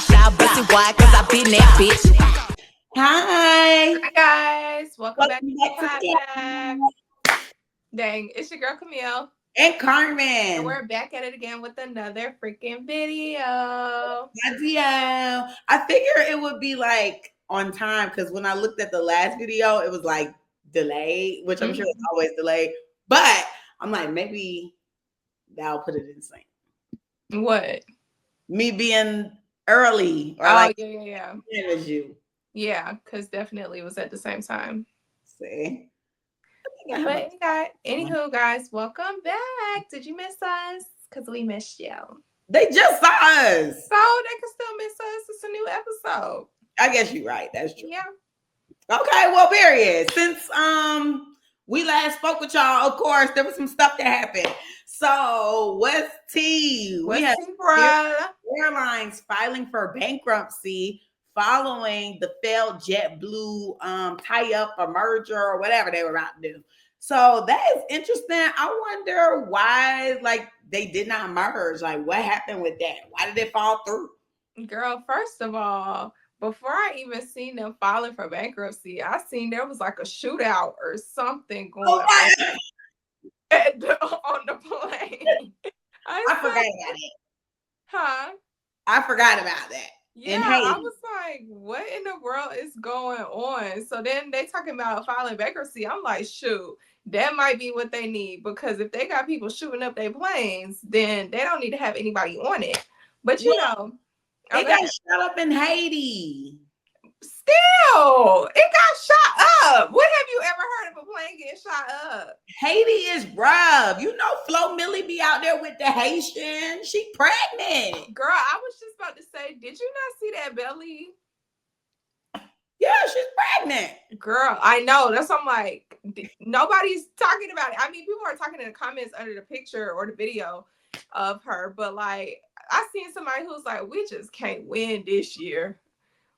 y'all pussy wide, cause I been that bitch. Hi. Hi guys, welcome back to to Clapback. Dang, it's your girl Camille. And And Carmen. we're back at it again with another freaking video. I figure it would be like on time because when I looked at the last video, it was like delayed, which I'm sure it's always delayed. But I'm like, maybe that'll put it in sync. What? Me being early or yeah. Same as you. Yeah, because definitely it was at the same time. See? But anywho, guys, welcome back. Did you miss us? Because we missed you. They just saw us. So they can still miss us. It's a new episode. I guess you're right. That's true. Yeah. Okay, well, period. Since we last spoke with y'all, of course, there was some stuff that happened. So what's tea? We have airlines filing for bankruptcy following the failed JetBlue tie-up or merger or whatever they were about to do. So that is interesting. I wonder why they did not merge. Like, what happened with that? Why did it fall through? Girl, first of all, before I even seen them filing for bankruptcy, I seen there was like a shootout or something going on on the plane. I forgot about it. Huh? I forgot about that. Yeah, I was like, what in the world is going on? So then they talking about filing bankruptcy. I'm like, shoot, that might be what they need, because if they got people shooting up their planes, then they don't need to have anybody on it. But you know, it got shot up in Haiti. Still, it got shot up. What have you ever heard of a plane getting shot up? Haiti is rough. You know, Flo Millie be out there with the Haitian. She pregnant. Girl, I was just about to say, did you not see that belly? Yeah, she's pregnant. Girl, I know. That's what I'm like, nobody's talking about it. I mean, people are talking in the comments under the picture or the video of her, but like, I seen somebody who's like, we just can't win this year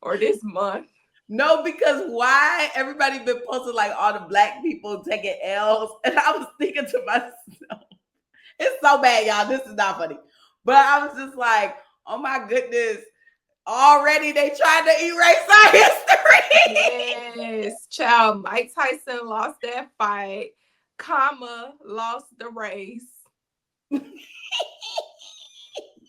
or this month. No, because why everybody been posting like all the black people taking L's, and I was thinking to myself, it's so bad, y'all. This is not funny, but I was just like, oh my goodness, already they tried to erase our history. Yes, child. Mike Tyson lost that fight. Comma lost the race.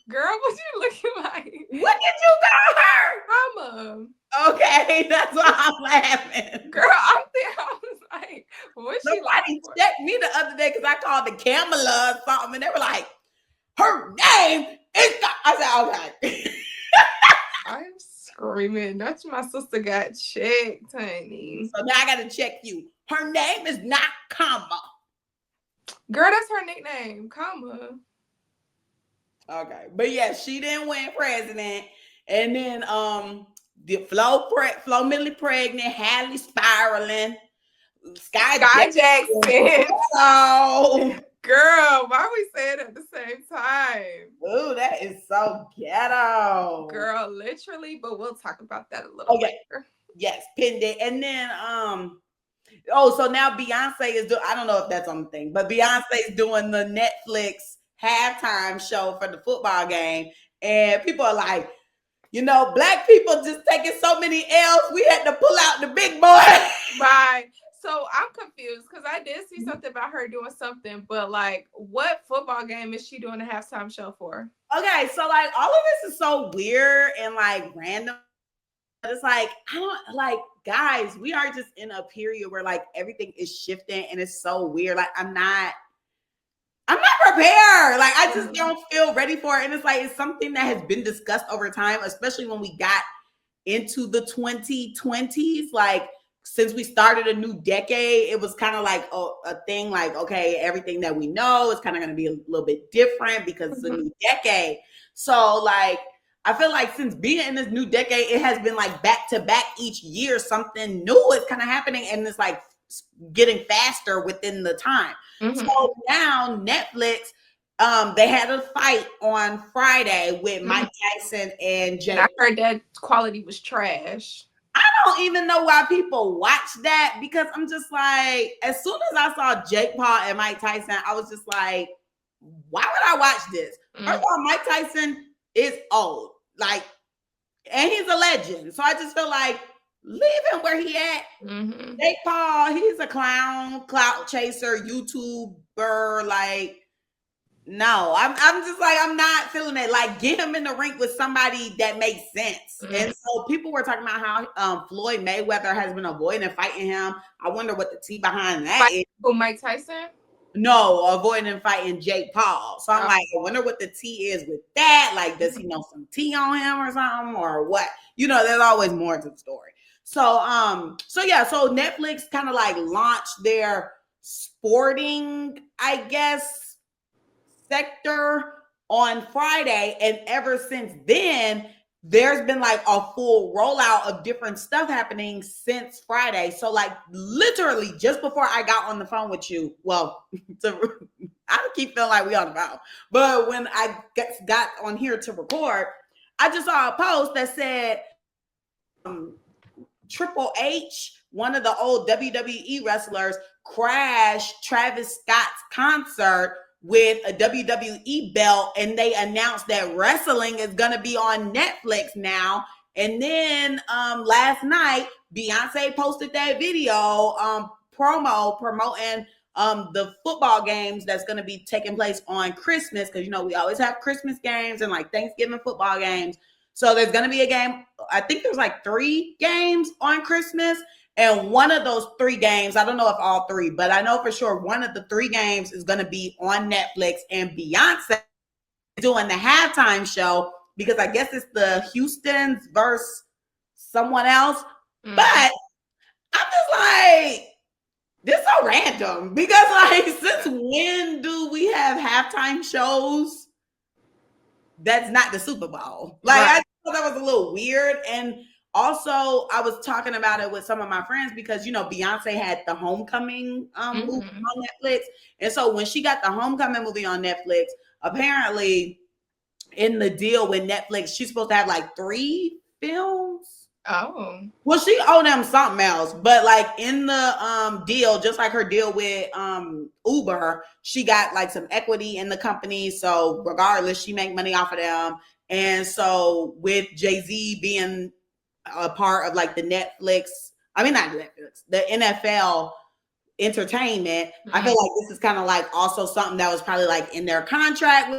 Girl, what you looking like? What did you call her? Comma. Okay, that's why I'm laughing. Girl, I was like, what's she like? Somebody checked me the other day because I called the Camilla or something, and they were like, her name is. I said, okay. I'm screaming. That's my sister got checked, honey. So now I got to check you. Her name is not Comma. Girl, that's her nickname, Comma. Okay, but yeah, she didn't win president, and then the Flo Millie pregnant, Halle spiraling, Skai Jackson. Oh, girl, why are we saying it at the same time? Ooh, that is so ghetto, girl. Literally, but we'll talk about that a little later. Yes, pinned it, and then so now Beyonce is doing. I don't know if that's on the thing, but Beyonce is doing the Netflix halftime show for the football game, and people are like, you know, black people just taking so many L's, we had to pull out the big boy. Right. So I'm confused because I did see something about her doing something, but like, what football game is she doing a halftime show for? Okay, so like all of this is so weird and like random. It's like, I don't like, guys, we are just in a period where like everything is shifting and it's so weird. Like I'm not prepared. Like I just don't feel ready for it. And it's like, it's something that has been discussed over time, especially when we got into the 2020s. Like since we started a new decade, it was kind of like a thing like, okay, everything that we know is kind of going to be a little bit different because it's a new decade. So like, I feel like since being in this new decade, it has been like back to back each year, something new is kind of happening. And it's like getting faster within the time. So now Netflix, they had a fight on Friday with Mike Tyson and Jake. I heard that quality was trash. I don't even know why people watch that, because I'm just like, as soon as I saw Jake Paul and Mike Tyson, I was just like, why would I watch this? First of all, Mike Tyson is old. Like, and he's a legend. So I just feel like leave him where he at. Mm-hmm. Jake Paul, he's a clown, clout chaser, YouTuber. Like, no, I'm just like, I'm not feeling it. Like, get him in the ring with somebody that makes sense. Mm-hmm. And so people were talking about how Floyd Mayweather has been avoiding fighting him. I wonder what the tea behind that is. Who, Mike Tyson? No, avoiding fighting Jake Paul. So I'm like, I wonder what the tea is with that. Like, does he know some tea on him or something, or what? You know, there's always more to the story. So yeah, so Netflix kind of like launched their sporting, I guess, sector on Friday, and ever since then, there's been like a full rollout of different stuff happening since Friday. So like literally just before I got on the phone with you, well, I keep feeling like we on the phone, but when I got on here to record, I just saw a post that said Triple H, one of the old WWE wrestlers, crashed Travis Scott's concert with a WWE belt, and they announced that wrestling is going to be on Netflix now. And then last night, Beyonce posted that video promoting the football games that's going to be taking place on Christmas, because, you know, we always have Christmas games and like Thanksgiving football games. So there's going to be a game. I think there's like 3 games on Christmas. And one of those 3 games, I don't know if all 3, but I know for sure one of the 3 games is going to be on Netflix. And Beyonce is doing the halftime show, because I guess it's the Houston's versus someone else. Mm-hmm. But I'm just like, this is so random, because like, since when do we have halftime shows that's not the Super Bowl? Like, right. I thought that was a little weird. And also, I was talking about it with some of my friends, because, you know, Beyonce had the Homecoming movie on Netflix. And so when she got the Homecoming movie on Netflix, apparently in the deal with Netflix, she's supposed to have like 3 films. Oh. Well, she owed them something else. But like in the deal, just like her deal with Uber, she got like some equity in the company. So regardless, she make money off of them. And so with Jay-Z being a part of like the Netflix, I mean, not Netflix, the NFL entertainment, I feel like this is kind of like also something that was probably like in their contract.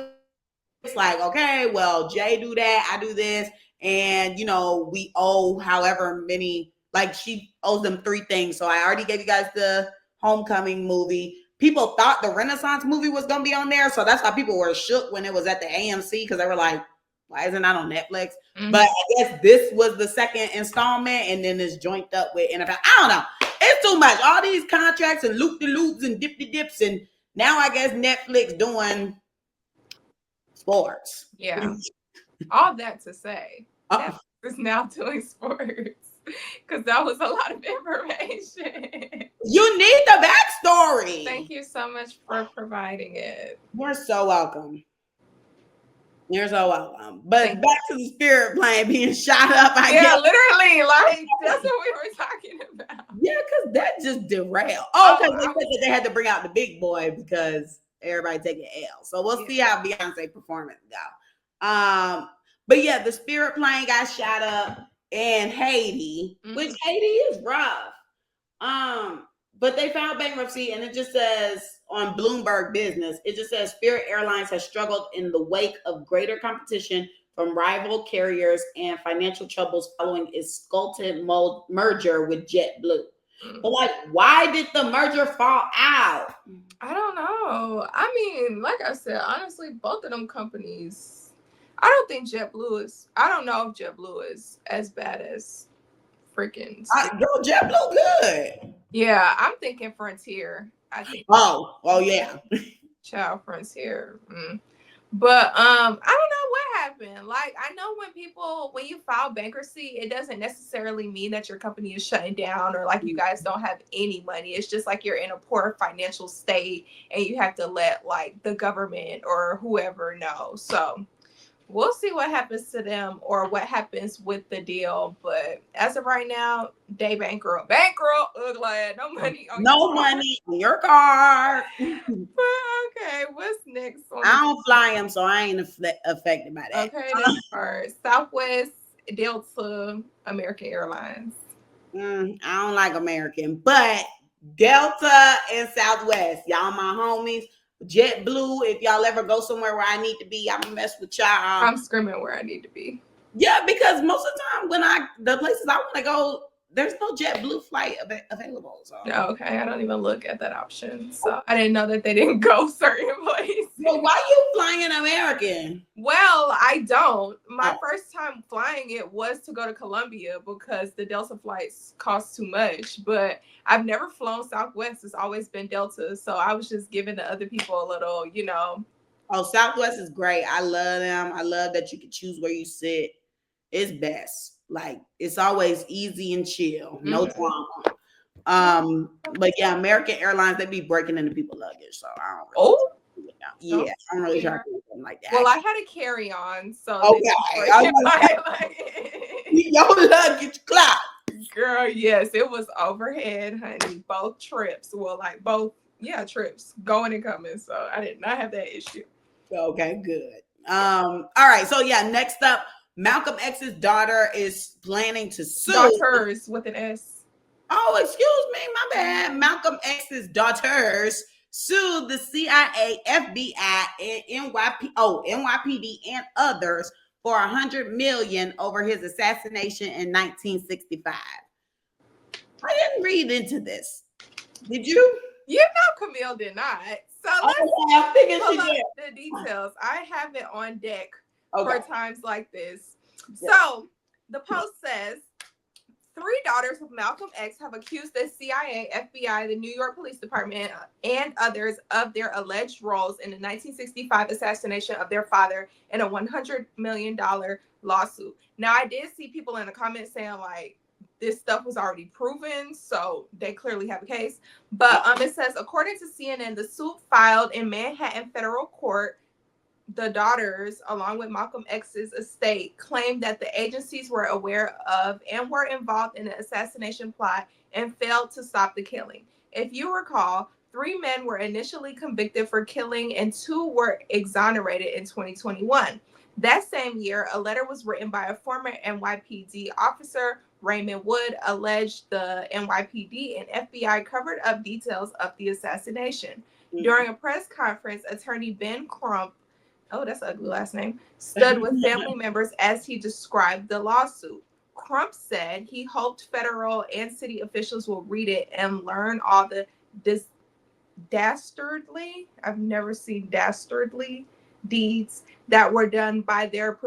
It's like, okay, well, Jay do that, I do this, and you know, we owe however many, like she owes them 3 things. So I already gave you guys the Homecoming movie. People thought the Renaissance movie was gonna be on there, so that's why people were shook when it was at the AMC, because they were like, why isn't that on Netflix? Mm-hmm. But I guess this was the second installment, and then it's joined up with NFL. I don't know. It's too much. All these contracts and loop-de-loops and dip-de-dips, and now I guess Netflix doing sports. Yeah. All that to say, Netflix is now doing sports, because that was a lot of information. You need the backstory. Thank you so much for providing it. You're so welcome. You're so welcome. But back to the spirit plane being shot up. I guess. Literally, like that's what we were talking about. Yeah, because that just derailed. Oh, because they said that they had to bring out the big boy because everybody taking L. So we'll see how Beyonce performance go. But yeah, the spirit plane got shot up in Haiti, which Haiti is rough. But they filed bankruptcy, and it just says on Bloomberg Business, it just says Spirit Airlines has struggled in the wake of greater competition from rival carriers and financial troubles following its sculpted merger with JetBlue. But like, why did the merger fall out? I don't know. I mean, like I said, honestly, both of them companies, I don't think JetBlue is, I don't know if JetBlue is as bad as freaking. JetBlue good. Yeah, I'm thinking Frontier. I think. Oh yeah. Child Frontier. But I don't know what happened. Like, I know when you file bankruptcy, it doesn't necessarily mean that your company is shutting down or like you guys don't have any money. It's just like you're in a poor financial state and you have to let like the government or whoever know. So we'll see what happens to them or what happens with the deal. But as of right now, they bankrupt. Glad no money on your car. Okay, what's next? I don't fly them, so I ain't affected by that. Okay, that's first. Southwest Delta, American Airlines. I don't like American, but Delta and Southwest, y'all my homies. JetBlue, if y'all ever go somewhere where I need to be, I'm gonna mess with y'all. I'm screaming where I need to be. Yeah, because most of the time when the places I want to go, there's no JetBlue flight available. So okay, I don't even look at that option. So I didn't know that they didn't go certain places. Well, why you flying American? Well, I don't. My first time flying it was to go to Colombia because the Delta flights cost too much. But I've never flown Southwest. It's always been Delta. So I was just giving the other people a little, Oh, Southwest is great. I love them. I love that you can choose where you sit. It's best. Like, it's always easy and chill. No drama. But yeah, American Airlines, they be breaking into people's luggage. So I don't really I don't really try to do something like that. Well, I had a carry-on, so your luggage clock. Girl, yes, it was overhead, honey. Both trips. Well, like both, trips going and coming. So I did not have that issue. Okay, good. All right. So yeah, next up, Malcolm X's daughter is planning to sue. Daughters with an S. Oh, excuse me, my bad. Malcolm X's daughters sued the CIA, FBI, and NYPD and others for $100 million over his assassination in 1965. I didn't read into this. Did you? Camille did not. So let's pull up the details. I have it on deck for times like this. Yeah. So the post says, 3 daughters of Malcolm X have accused the CIA, FBI, the New York Police Department, and others of their alleged roles in the 1965 assassination of their father in a $100 million lawsuit. Now, I did see people in the comments saying, like, this stuff was already proven, so they clearly have a case. But it says, according to CNN, the suit filed in Manhattan federal court, the daughters, along with Malcolm X's estate, claimed that the agencies were aware of and were involved in the assassination plot and failed to stop the killing. If you recall, 3 men were initially convicted for killing and 2 were exonerated in 2021. That same year, a letter was written by a former NYPD officer, Raymond Wood, alleged the NYPD and FBI covered up details of the assassination. Mm-hmm. During a press conference, attorney Ben Crump, that's an ugly last name, stood with family members as he described the lawsuit. Crump said he hoped federal and city officials will read it and learn all the dastardly, I've never seen dastardly, deeds that were done by their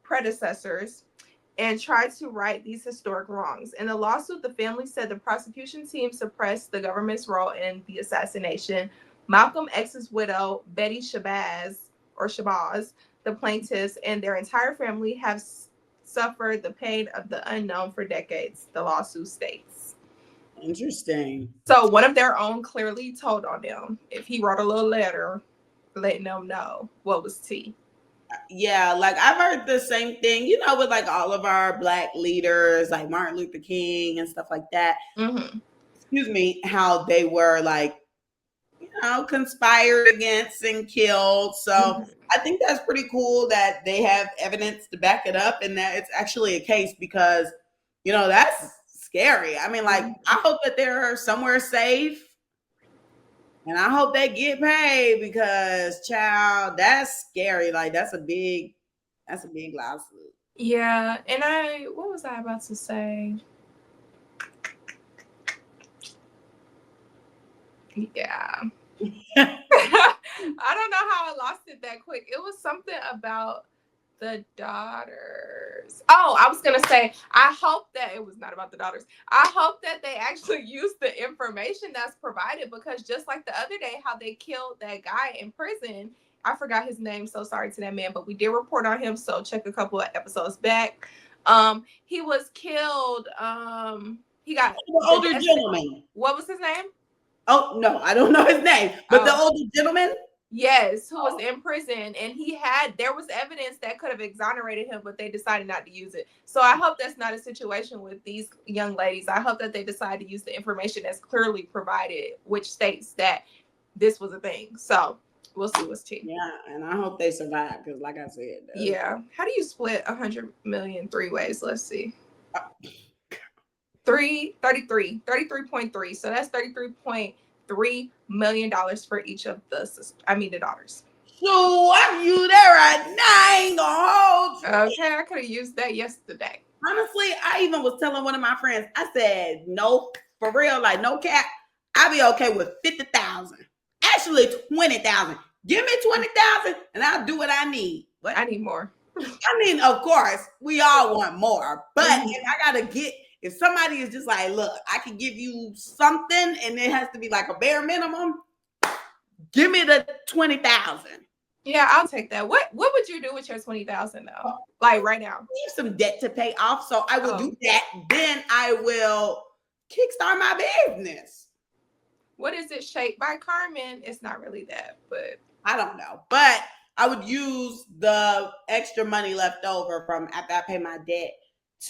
predecessors and try to right these historic wrongs. In the lawsuit, the family said the prosecution team suppressed the government's role in the assassination. Malcolm X's widow, Betty Shabazz, the plaintiffs, and their entire family have suffered the pain of the unknown for decades, the lawsuit states. Interesting. So one of their own clearly told on them if he wrote a little letter letting them know what was tea. Yeah, like I've heard the same thing, with like all of our Black leaders, like Martin Luther King and stuff like that. Mm-hmm. Excuse me, how they were like, conspired against and killed. So I think that's pretty cool that they have evidence to back it up and that it's actually a case because, that's scary. I mean, like, I hope that they're somewhere safe and I hope they get paid because, child, that's scary. Like, that's a big lawsuit. Yeah. And what was I about to say? Yeah. I don't know how I lost it that quick. It was something about the daughters. Oh, I was gonna say, I hope that it was not about the daughters. I hope that they actually use the information that's provided because just like the other day, how they killed that guy in prison. I forgot his name, so sorry to that man, but we did report on him, so check a couple of episodes back. He was killed. He got the older gentleman. What was his name? Oh, no, I don't know his name, but the older gentleman? Yes, who was in prison, and there was evidence that could have exonerated him, but they decided not to use it. So I hope that's not a situation with these young ladies. I hope that they decide to use the information that's clearly provided, which states that this was a thing. So We'll see what's tea. Yeah, and I hope they survive because, like I said, yeah. How do you split 100 million 3 ways? Let's see. 33.3. So that's $33.3 million for each of the daughters. So I'm you there right now. I ain't gonna hold you. Okay, I could have used that yesterday. Honestly, I even was telling one of my friends, I said, no, for real, like no cap, I'll be okay with 50,000. Actually, 20,000. Give me 20,000 and I'll do what I need. What? I need more. I mean, of course, we all want more, but if somebody is just like, look, I can give you something and it has to be like a bare minimum, give me the 20,000. Yeah, I'll take that. What would you do with your 20,000 though? Like right now? I have some debt to pay off, so I will do that. Then I will kickstart my business. What is it? Shaped by Carmen? It's not really that, but I don't know. But I would use the extra money left over from after I pay my debt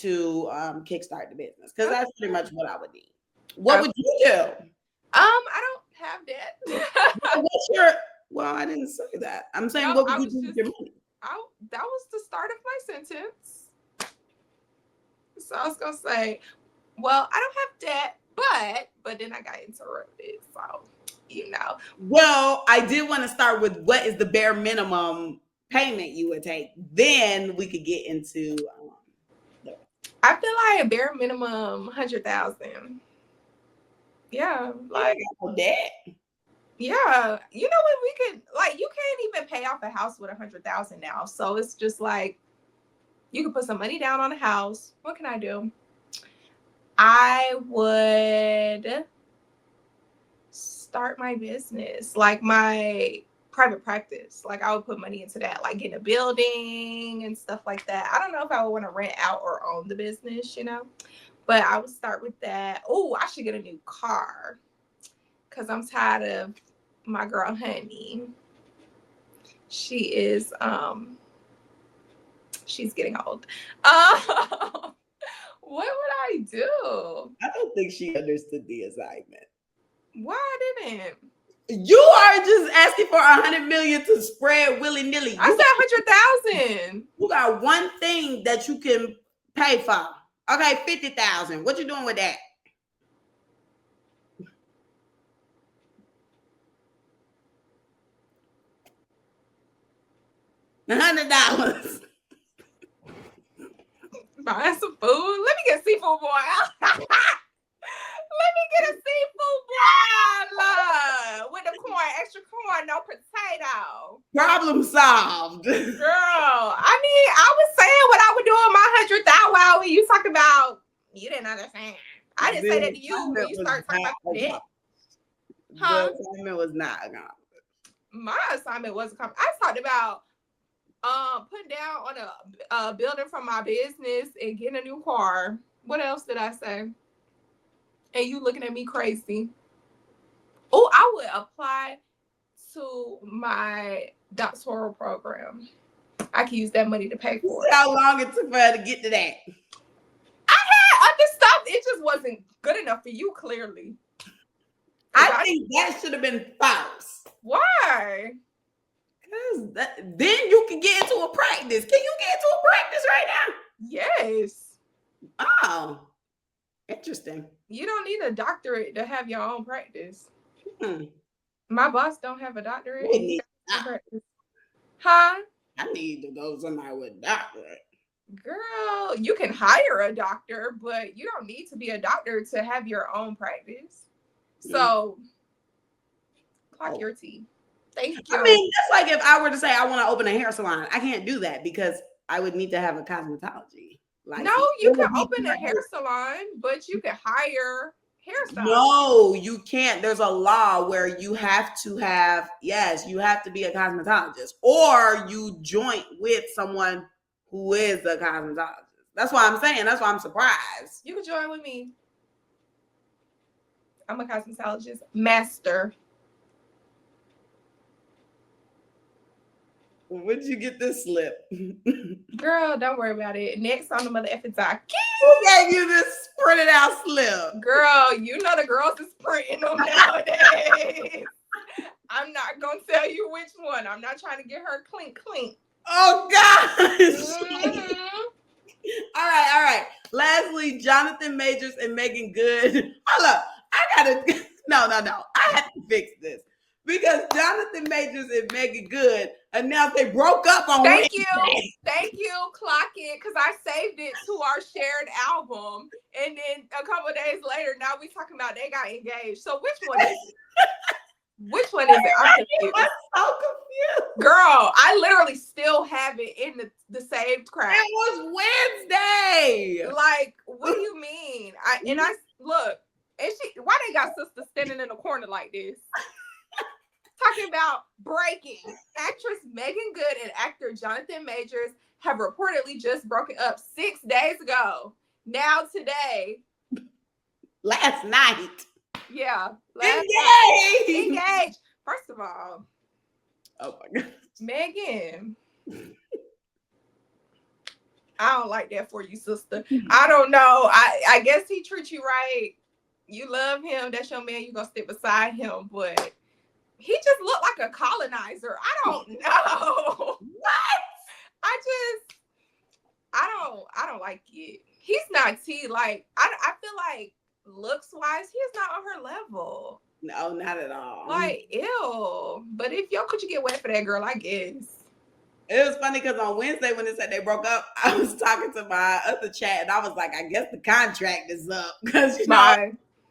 to kickstart the business because that's pretty much what I would need. What would you do? I don't have debt. What's your? Well, I didn't say that. I'm saying, what would you do with your money? That was the start of my sentence. So I was gonna say, well, I don't have debt, but then I got interrupted. So, you know. Well, I did want to start with what is the bare minimum payment you would take. Then we could get into. I feel like a bare minimum 100,000. Yeah, like debt. Yeah, you know what? We could you can't even pay off a house with 100,000 now. So it's just like you can put some money down on a house. What can I do? I would start my business, like my private practice. Like I would put money into that, like getting a building and stuff like that. I don't know if I would want to rent out or own the business, but I would start with that. Oh, I should get a new car because I'm tired of my girl Honey. She is she's getting old. What would I do? I don't think she understood the assignment. Why I didn't? You are just asking for 100 million to spread willy-nilly. I said 100,000. You got one thing that you can pay for. Okay, 50,000. What you doing with that? $100. Buying some food. Let me get seafood boy. Let me get a seafood boil with the corn, extra corn, no potato. Problem solved. Girl, I was saying what I would do in my 100,000 when you talk about, you didn't understand. I didn't say that to you when you start talking about that. The assignment was not accomplished. My assignment was accomplished. I talked about putting down on a building from my business and getting a new car. What else did I say? And you looking at me crazy. Oh, I would apply to my doctoral program. I can use that money to pay for it. How long it took for her to get to that? I had other stuff. It just wasn't good enough for you, clearly. I think that should have been false. Why? Because then you can get into a practice. Can you get into a practice right now? Yes. Oh, interesting. You don't need a doctorate to have your own practice. My boss don't have a doctorate. Huh? I need to go somewhere with a doctorate. Girl, you can hire a doctor, but you don't need to be a doctor to have your own practice. So, clock your tea. Thank you. I mean, that's like if I were to say I want to open a hair salon. I can't do that because I would need to have a cosmetology. No, you can open a hair salon, but you can hire hairstylists. No, you can't. There's a law where you have to have, you have to be a cosmetologist or you joint with someone who is a cosmetologist. That's why I'm saying. That's why I'm surprised. You can join with me. I'm a cosmetologist master. Where'd you get this slip? Girl, don't worry about it. Next on the mother effing doc. Who gave you this printed out slip? Girl, you know the girls is printing them nowadays. I'm not gonna tell you which one. I'm not trying to get her clink. Oh gosh. Mm-hmm. All right. Lastly, Jonathan Majors and Megan Good. Hold up. No. I have to fix this. Because Jonathan Majors and Megan Good announced they broke up on Thank Wednesday. you, clock it, because I saved it to our shared album. And then a couple of days later, now we talking about they got engaged. So which one is it? Which one is it? I'm confused. I'm so confused. Girl, I literally still have it in the saved crap. It was Wednesday. Like, what do you mean? I look, and why they got sisters standing in the corner like this? Talking about breaking. Actress Megan Good and actor Jonathan Majors have reportedly just broken up 6 days ago. Now today. Last night. Yeah. Engaged. First of all. Oh my God. Megan. I don't like that for you, sister. I don't know. I guess he treats you right. You love him. That's your man. You're going to stick beside him. But he just looked like a colonizer. I don't know. What? I don't like it. He's not T. Like, I feel like looks-wise, he's not on her level. No, not at all. Like, ew. But if y'all could you get wet for that girl, I guess. It was funny because on Wednesday when they said they broke up, I was talking to my other chat and I was like, I guess the contract is up because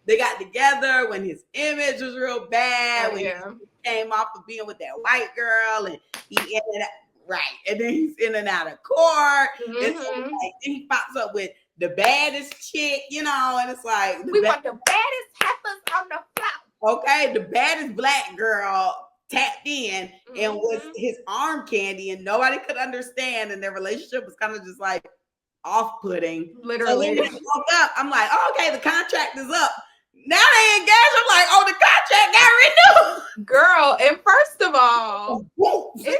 they got together when his image was real bad. When he came off of being with that white girl and he ended up and then he's in and out of court. Mm-hmm. And so, like, he pops up with the baddest chick, and it's like we want the baddest heifers on the floor. Okay, the baddest black girl tapped in and was his arm candy, and nobody could understand, and their relationship was kind of just like off-putting. Literally. So when they broke up, I'm like, oh, okay, the contract is up. Now they engaged. I'm like, oh, the contract got renewed. Girl, and first of all, it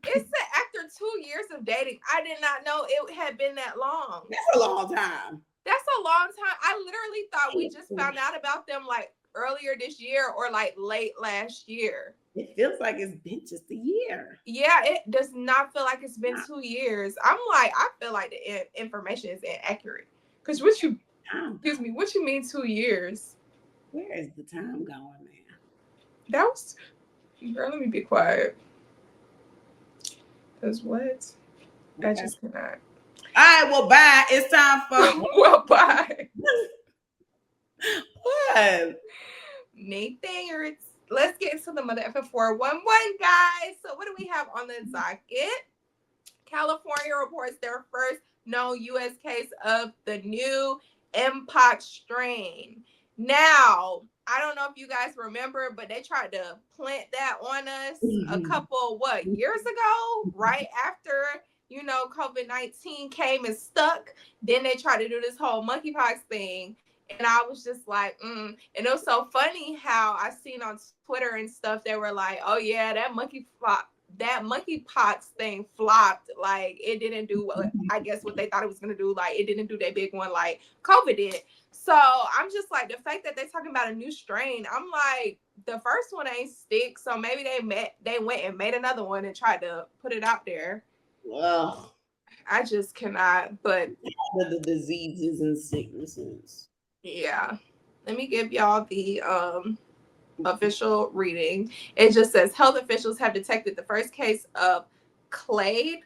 said after 2 years of dating. I did not know it had been that long. That's a long time. That's a long time. I literally thought we just found out about them like earlier this year or like late last year. It feels like it's been just a year. Yeah, it does not feel like it's been 2 years. I'm like, I feel like the information is inaccurate. Because what you mean 2 years? Where is the time going, man? Girl, let me be quiet. Because what? Okay. I just cannot. All right, well, bye. It's time for... well, bye. What? Nathan, let's get into the mother effing 411, guys. So what do we have on the docket? California reports their first known U.S. case of the new Mpox strain. Now, I don't know if you guys remember, but they tried to plant that on us a couple, years ago, right after, COVID-19 came and stuck. Then they tried to do this whole monkeypox thing. And I was just like, And it was so funny how I seen on Twitter and stuff, they were like, oh yeah, that monkeypox thing flopped. Like it didn't do what they thought it was going to do. Like it didn't do that big one like COVID did. So I'm just like, the fact that they're talking about a new strain, I'm like, the first one ain't stick. So maybe they went and made another one and tried to put it out there. Well, I just cannot, but the diseases and sicknesses. Yeah. Let me give y'all the official reading. It just says health officials have detected the first case of clade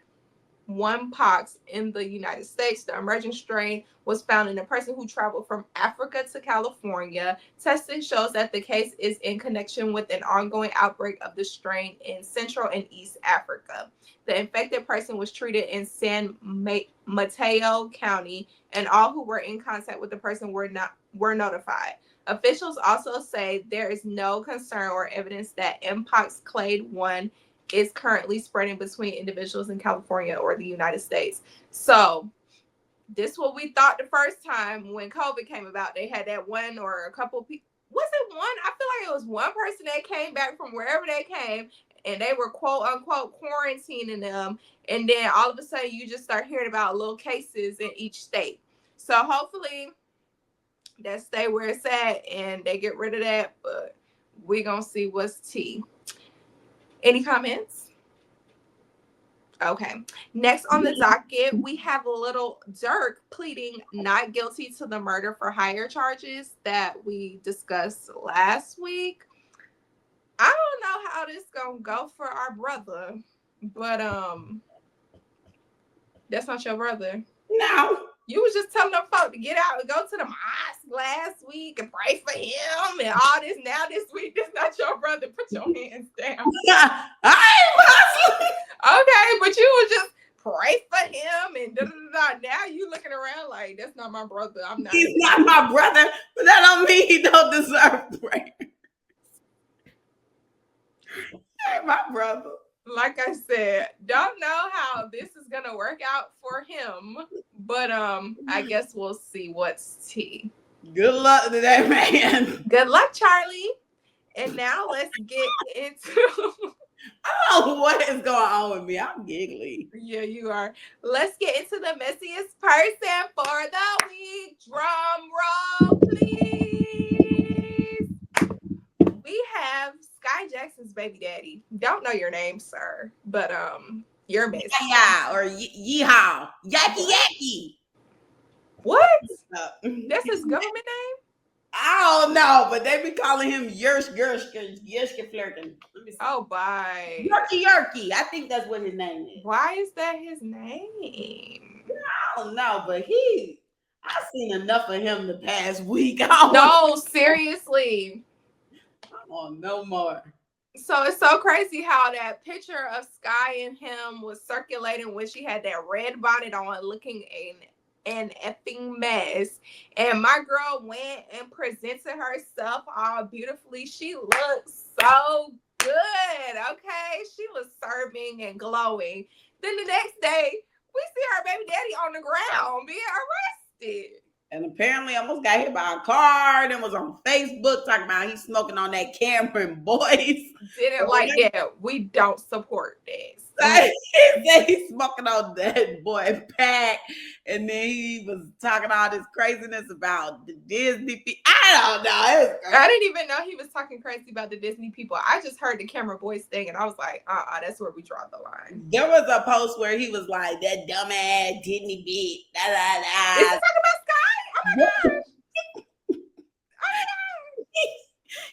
1 pox in the United States. The emerging strain was found in a person who traveled from Africa to California. Testing shows that the case is in connection with an ongoing outbreak of the strain in Central and East Africa. The infected person was treated in San Mateo County, and all who were in contact with the person were notified. Officials also say there is no concern or evidence that Mpox clade 1 is currently spreading between individuals in California or the United States. So this is what we thought the first time when COVID came about. They had that one or a couple people. Was it one? I feel like it was one person that came back from wherever they came and they were quote unquote quarantining them. And then all of a sudden you just start hearing about little cases in each state. So hopefully that stay where it's at and they get rid of that. But we gonna see what's tea. Any comments? Okay. Next on the docket, we have Little Dirk pleading not guilty to the murder for hire charges that we discussed last week. I don't know how this gonna go for our brother, but that's not your brother. No. You was just telling them folk to get out and go to the mosque last week and pray for him and all this. Now this week, this not your brother. Put your hands down. Okay, but you was just pray for him and da da da. Now you looking around like that's not my brother. I'm not. He's not my brother, but that don't mean he don't deserve prayer. Hey, my brother. Like I said, don't know how this is gonna work out for him, but I guess we'll see what's tea. Good luck to that man. Good luck, Charlie. And now let's get into. Oh, what is going on with me? I'm giggly. Yeah, you are. Let's get into the messiest person for the week. Drum roll, please. We have Skai Jackson's baby daddy. Don't know your name, sir, but you're messy. Yeah, or yeehaw, yaki yaki. What? That's his government name? I don't know, but they be calling him Yershka flirting. Oh, bye. Yerky. I think that's what his name is. Why is that his name? I don't know, but I've seen enough of him the past week. No, seriously. Oh, no more. So it's so crazy how that picture of Skai and him was circulating when she had that red bonnet on, looking an effing mess. And my girl went and presented herself all beautifully. She looked so good. Okay, she was serving and glowing. Then the next day, we see her baby daddy on the ground being arrested. And apparently almost got hit by a car and was on Facebook talking about he's smoking on that Cameron boys. Didn't like that. We don't support that. He's smoking on that boy pack. And then he was talking all this craziness about the Disney people. I don't know. I didn't even know he was talking crazy about the Disney people. I just heard the Cameron boys thing and I was like, that's where we draw the line. There was a post where he was like, that dumbass Disney bitch. Da, da, da. Is he talking about Skai? Oh my gosh. Oh my gosh.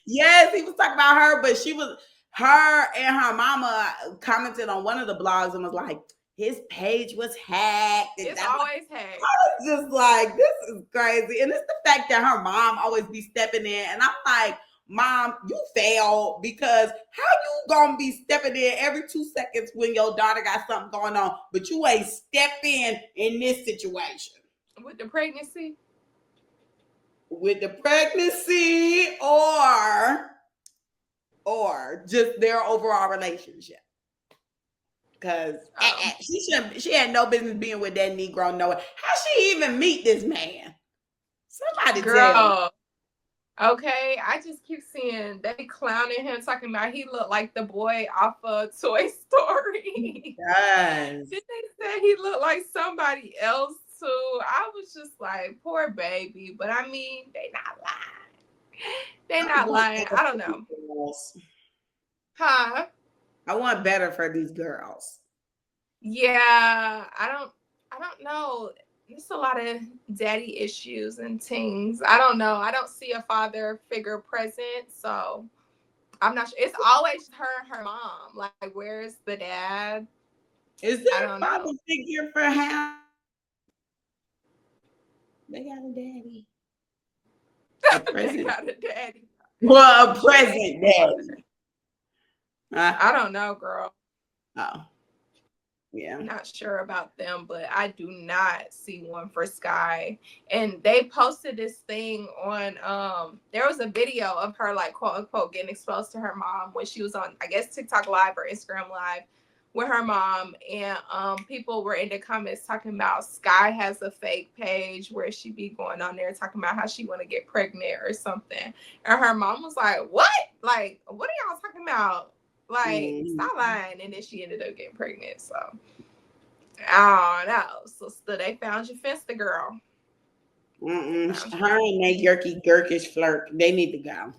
Yes, he was talking about her, but her and her mama commented on one of the blogs and was like, his page was hacked. It's always hacked. I was just like, this is crazy. And it's the fact that her mom always be stepping in. And I'm like, Mom, you failed, because how you gonna be stepping in every 2 seconds when your daughter got something going on, but you ain't step in this situation? With the pregnancy? With the pregnancy or just their overall relationship. Because she had no business being with that Negro. Knowing how she even meet this man. Somebody tell me. Okay, I just keep seeing they clowning him, talking about he looked like the boy off of Toy Story. Yes. Did they say he looked like somebody else too? I was just like, poor baby. But I mean, they not lying. They not lying. I don't know. Huh? I want better for these girls. Yeah, I don't know. There's a lot of daddy issues and things. I don't know. I don't see a father figure present, so I'm not sure. It's always her and her mom. Like, where's the dad? Is there a father figure for him? They got a daddy. They got a daddy. Well, a present daddy. I don't know, girl. Oh. Yeah. I'm not sure about them, but I do not see one for Skai. And they posted this thing on there was a video of her, like, quote unquote, getting exposed to her mom when she was on, I guess, TikTok Live or Instagram Live with her mom. And people were in the comments talking about Skai has a fake page where she be going on there talking about how she want to get pregnant or something. And her mom was like, what? Like, what are y'all talking about? Like, stop lying. And then she ended up getting pregnant. So, I don't know. So, still, they found your Finsta girl. Her and that Gurkish flirt, they need to go.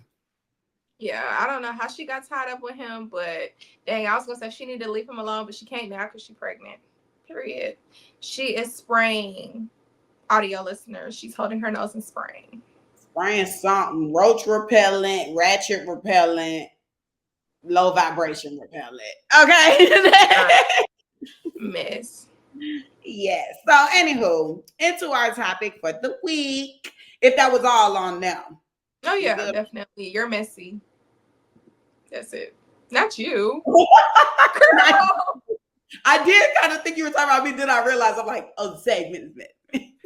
Yeah, I don't know how she got tied up with him, but dang, I was gonna say she needed to leave him alone, but she can't now because she's pregnant. Period. She is spraying. Audio listeners, she's holding her nose and spraying. Spraying something. Roach repellent, ratchet repellent, low vibration repellent. Okay. Miss. Yes. So, anywho, into our topic for the week. If that was all on them. Oh yeah, definitely. You're messy. That's it. Not you. Girl. I did kind of think you were talking about me. Then I realized I'm like, oh, the segment is messy.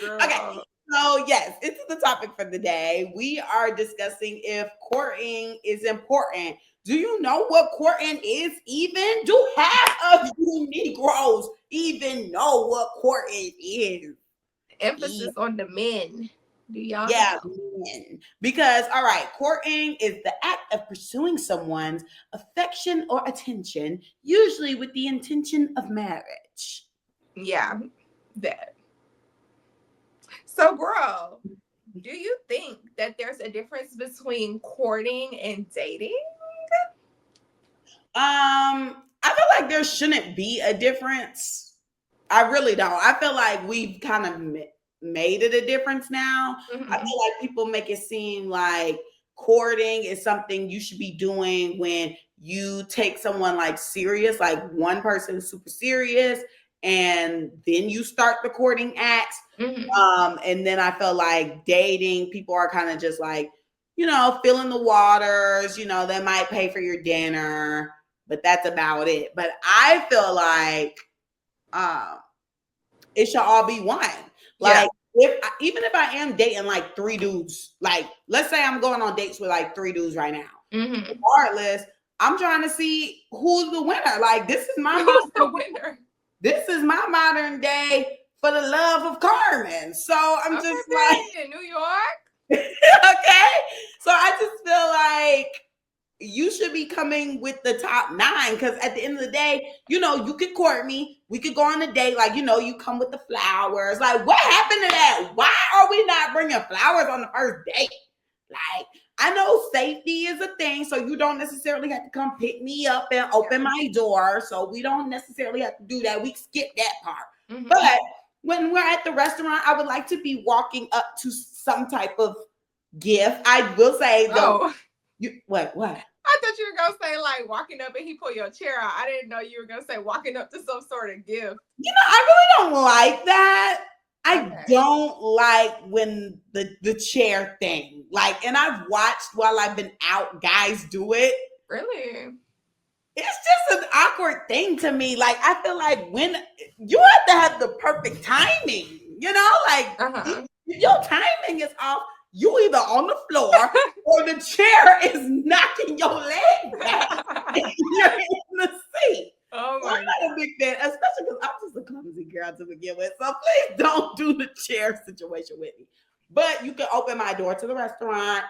Okay. So, yes, into the topic for the day. We are discussing if courting is important. Do you know what courting is even? Do half of you Negroes even know what courting is? Emphasis on the men. Do y'all know? Men. Because, all right, courting is the act of pursuing someone's affection or attention, usually with the intention of marriage. Yeah, that. So, girl, do you think that there's a difference between courting and dating? I feel like there shouldn't be a difference. I really don't. I feel like we've kind of made it a difference now. Mm-hmm. I feel like people make it seem like courting is something you should be doing when you take someone like serious, like one person is super serious, and then you start the courting acts. Mm-hmm. And then I feel like dating, people are kind of just like, filling the waters, they might pay for your dinner, but that's about it. But I feel like it should all be one. Like, even if I am dating like 3 dudes, like let's say I'm going on dates with like 3 dudes right now. Mm-hmm. Regardless, I'm trying to see who's the winner. Like, this is my winner. This is my modern day for the love of Carmen. So I'm just like in New York. Okay. So I just feel like you should be coming with the top 9, because at the end of the day, you could court me. We could go on a date. Like, you come with the flowers. Like, what happened to that? Why are we not bringing flowers on the first date? Like, I know safety is a thing, so you don't necessarily have to come pick me up and open my door. So we don't necessarily have to do that. We skip that part. Mm-hmm. But when we're at the restaurant, I would like to be walking up to some type of gift. I will say though. What? I thought you were gonna say like walking up and he pull your chair out. I didn't know you were gonna say walking up to some sort of gift. I really don't like that. I don't like when the chair thing. Like, and I've watched while I've been out guys do it. Really? It's just an awkward thing to me. Like, I feel like when you have to have the perfect timing, like if your timing is off, you either on the floor or the chair is knocking your leg back and you're in the seat. Oh my I'm not a big fan, especially because I'm just a clumsy girl to begin with. So please don't do the chair situation with me. But you can open my door to the restaurant.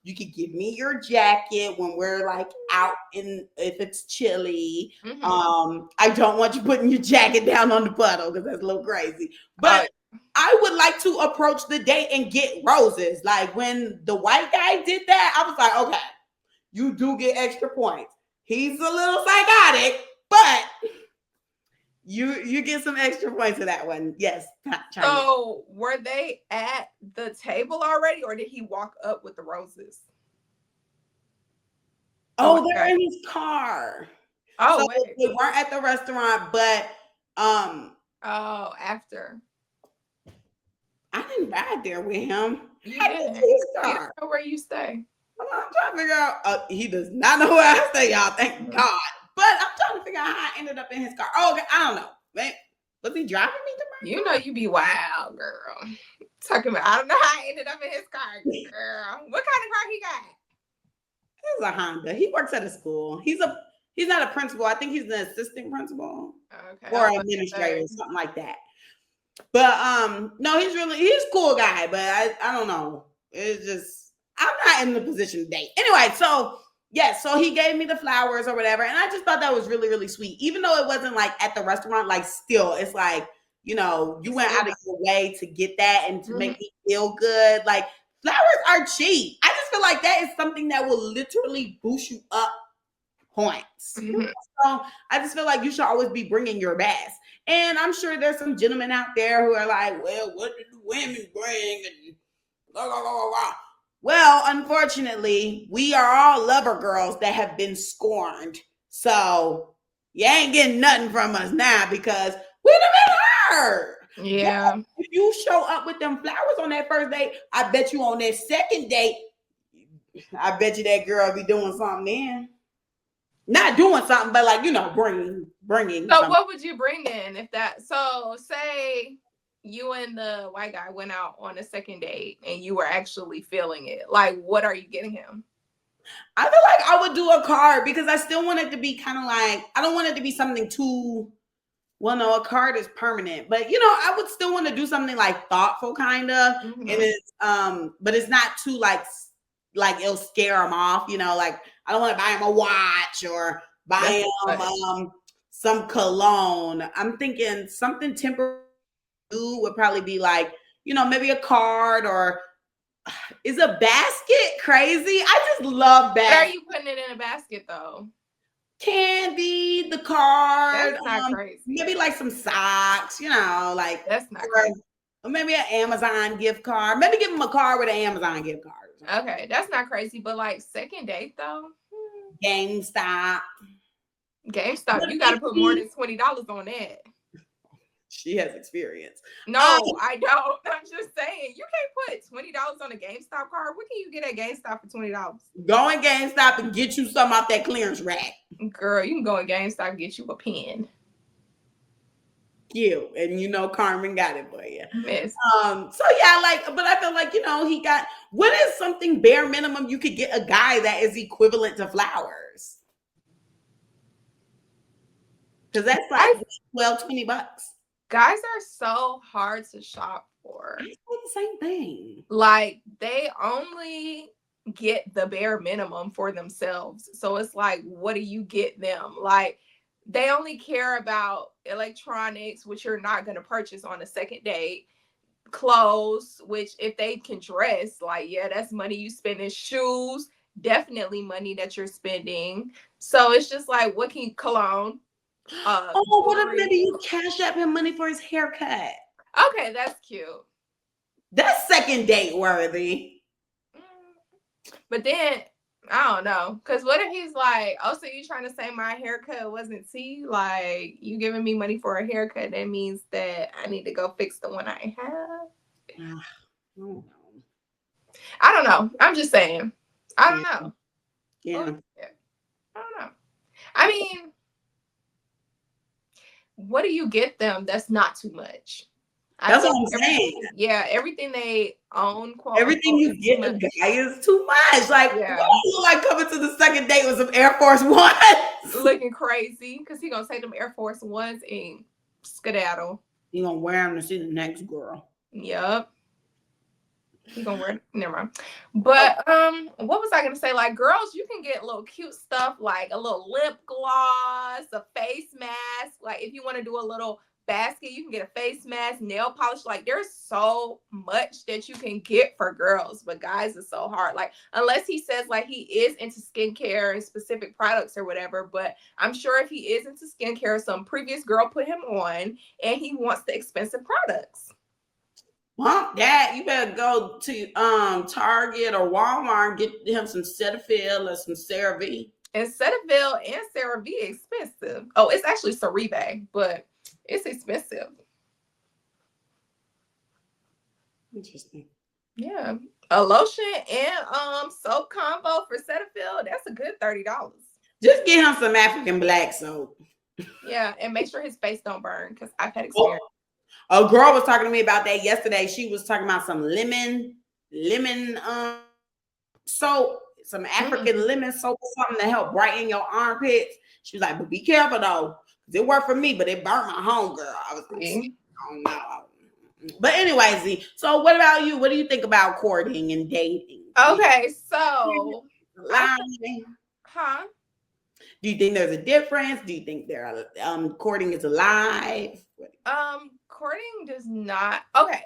You can give me your jacket when we're like out if it's chilly. Mm-hmm. I don't want you putting your jacket down on the puddle because that's a little crazy. But I would like to approach the date and get roses. Like when the white guy did that, I was like, okay, you do get extra points. He's a little psychotic, but you get some extra points for that one. Yes. So were they at the table already, or did he walk up with the roses? Oh, they're in his car. Oh, so they weren't at the restaurant, but after. I didn't ride there with him. You didn't. You don't know where you stay. I'm trying to figure out. He does not know where I stay, y'all. Thank God. But I'm trying to figure out how I ended up in his car. Oh, okay. I don't know. Man, was he driving me to my You know you be wild, girl. Talking about, I don't know how I ended up in his car, girl. What kind of car he got? It's a Honda. He works at a school. He's not a principal. I think he's an assistant principal. Okay. Or administrator, something like that. But no, he's a cool guy, but I don't know. It's just I'm not in the position to date. Anyway, so so he gave me the flowers or whatever, and I just thought that was really, really sweet. Even though it wasn't like at the restaurant, like still, it's like, you went out of your way to get that and to make me feel good. Like, flowers are cheap. I just just feel like that is something that will literally boost you up points. Mm-hmm. So I just feel like you should always be bringing your best. And I'm sure there's some gentlemen out there who are like, well, what did the women bring? And blah, blah, blah, blah. Well, unfortunately, we are all lover girls that have been scorned. So you ain't getting nothing from us now because we done been hurt. Yeah. But if you show up with them flowers on that first date, I bet you on that second date, I bet you that girl be doing something then. Not doing something, but like, bringing. So something. what would you bring in if that? So say you and the white guy went out on a second date and you were actually feeling it. Like, what are you getting him? I feel like I would do a card because I still want it to be kind of like, I don't want it to be something too, well, no, a card is permanent, but I would still want to do something like thoughtful kind of, Mm-hmm. and it's, but it's not too like it'll scare him off, like I don't want to buy him a watch or buy him some cologne. I'm thinking something temporary would probably be like, maybe a card or is a basket crazy? I just love baskets. Where are you putting it in a basket though? Candy, the card. That's not crazy. Maybe like some socks, like that's not crazy. Or maybe an Amazon gift card. Maybe give him a card with an Amazon gift card. Okay, that's not crazy. But like second date though, GameStop, you got to put more than $20 on that. She has experience. No, I don't. I'm just saying you can't put $20 on a GameStop card. What can you get at GameStop for $20? Go in GameStop and get you some off that clearance rack. Girl, you can go in GameStop and get you a pen. You and Carmen got it for you. Miss. So yeah, but I feel like he got. What is something bare minimum you could get a guy that is equivalent to flowers? Because that's like $20. Guys are so hard to shop for. It's the same thing. Like they only get the bare minimum for themselves. So it's like, what do you get them? Like they only care about electronics, which you're not going to purchase on a second date. Clothes, which if they can dress, like, yeah, that's money you spend. In shoes, definitely money that you're spending. So it's just like, what can you, cologne? What if maybe you cash up him money for his haircut? Okay, that's cute. That's second date worthy. But then I don't know, because what if he's like, oh, so you trying to say my haircut wasn't tea? Like you giving me money for a haircut, that means that I need to go fix the one I have. I don't know. I'm just saying. I don't know. Yeah. I don't know. I mean, what do you get them that's not too much? That's what I'm saying. Yeah, everything they own, everything you get a guy is too much. Like, what do you look like coming to the second date with some Air Force Ones? Looking crazy, because he gonna take them Air Force Ones and skedaddle. He gonna wear them to see the next girl. Yep. He gonna wear, never mind. But what was I gonna say? Like, girls, you can get little cute stuff like a little lip gloss, a face mask. Like, if you want to do a little basket, you can get a face mask, nail polish. Like, there's so much that you can get for girls, but guys, it's so hard. Like, unless he says like he is into skincare and specific products or whatever, but I'm sure if he is into skincare, some previous girl put him on and he wants the expensive products. Well, Dad, you better go to Target or Walmart and get him some Cetaphil or some CeraVe. And Cetaphil and CeraVe expensive. Oh, it's actually CeraVe, but it's expensive. Interesting. Yeah. A lotion and soap combo for Cetaphil, that's a good $30. Just get him some African black soap. Yeah, and make sure his face don't burn, because I've had experience. A girl was talking to me about that yesterday. She was talking about some lemon soap, some African lemon soap or something to help brighten your armpits. She was like, but be careful though, because it worked for me, but it burnt my homegirl. I was like, I don't know. But anyway, Z, so what about you? What do you think about courting and dating? Okay, so do you think there's a difference? Do you think courting is alive? Courting does not. Okay,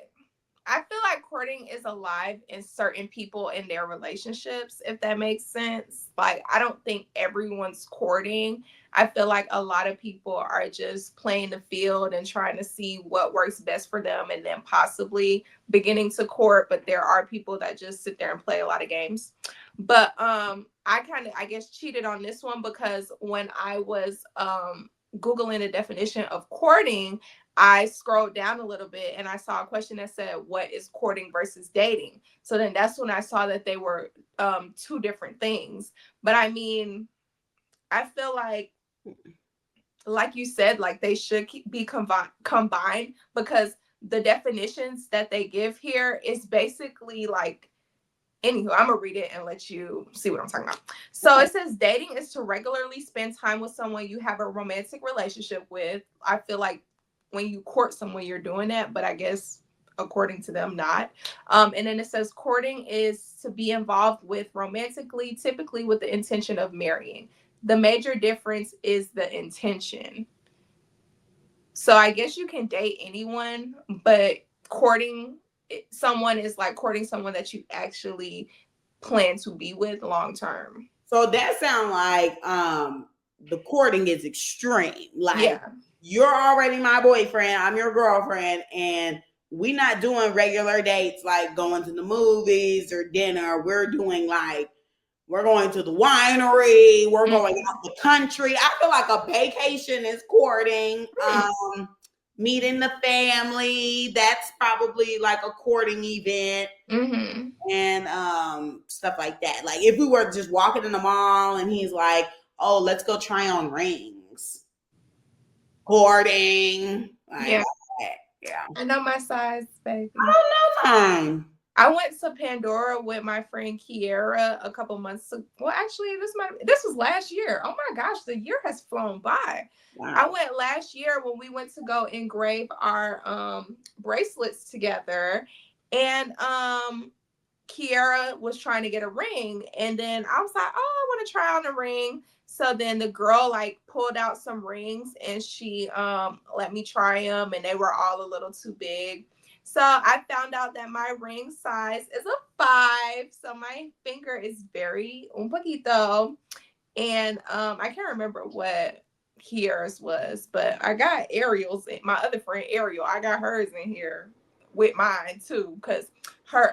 I feel like courting is alive in certain people in their relationships, if that makes sense. Like, I don't think everyone's courting. I feel like a lot of people are just playing the field and trying to see what works best for them and then possibly beginning to court. But there are people that just sit there and play a lot of games. But I kind of, I guess, cheated on this one because when I was Googling the definition of courting, I scrolled down a little bit and I saw a question that said, what is courting versus dating? So then that's when I saw that they were two different things. But I mean, I feel like you said, like they should be combined because the definitions that they give here is basically like, anywho, I'm gonna read it and let you see what I'm talking about. So it says dating is to regularly spend time with someone you have a romantic relationship with. I feel like when you court someone, you're doing that, but I guess according to them, not. And then it says courting is to be involved with romantically, typically with the intention of marrying. The major difference is the intention. So I guess you can date anyone, but courting someone is like courting someone that you actually plan to be with long term. So that sounds like the courting is extreme. Like, Yeah. You're already my boyfriend, I'm your girlfriend, and we not doing regular dates like going to the movies or dinner. We're doing like, we're going to the winery, we're going out the country. I feel like a vacation is courting. Meeting the family, that's probably like a courting event. And stuff like that. Like if we were just walking in the mall and he's like, oh, let's go try on rings. Courting. Like, Yeah. Yeah. I know my size, baby. I don't know time. I went to Pandora with my friend Kiera a couple months ago. Well, actually, this was last year. Oh my gosh, the year has flown by. Wow. I went last year when we went to go engrave our bracelets together, and Kiera was trying to get a ring, and then I was like, oh, I want to try on a ring. So then the girl like pulled out some rings and she let me try them, and they were all a little too big. So I found out that my ring size is a 5. So my finger is very un poquito. And I can't remember what Kiera's was, but I got Ariel's, my other friend Ariel, I got hers in here with mine too, because her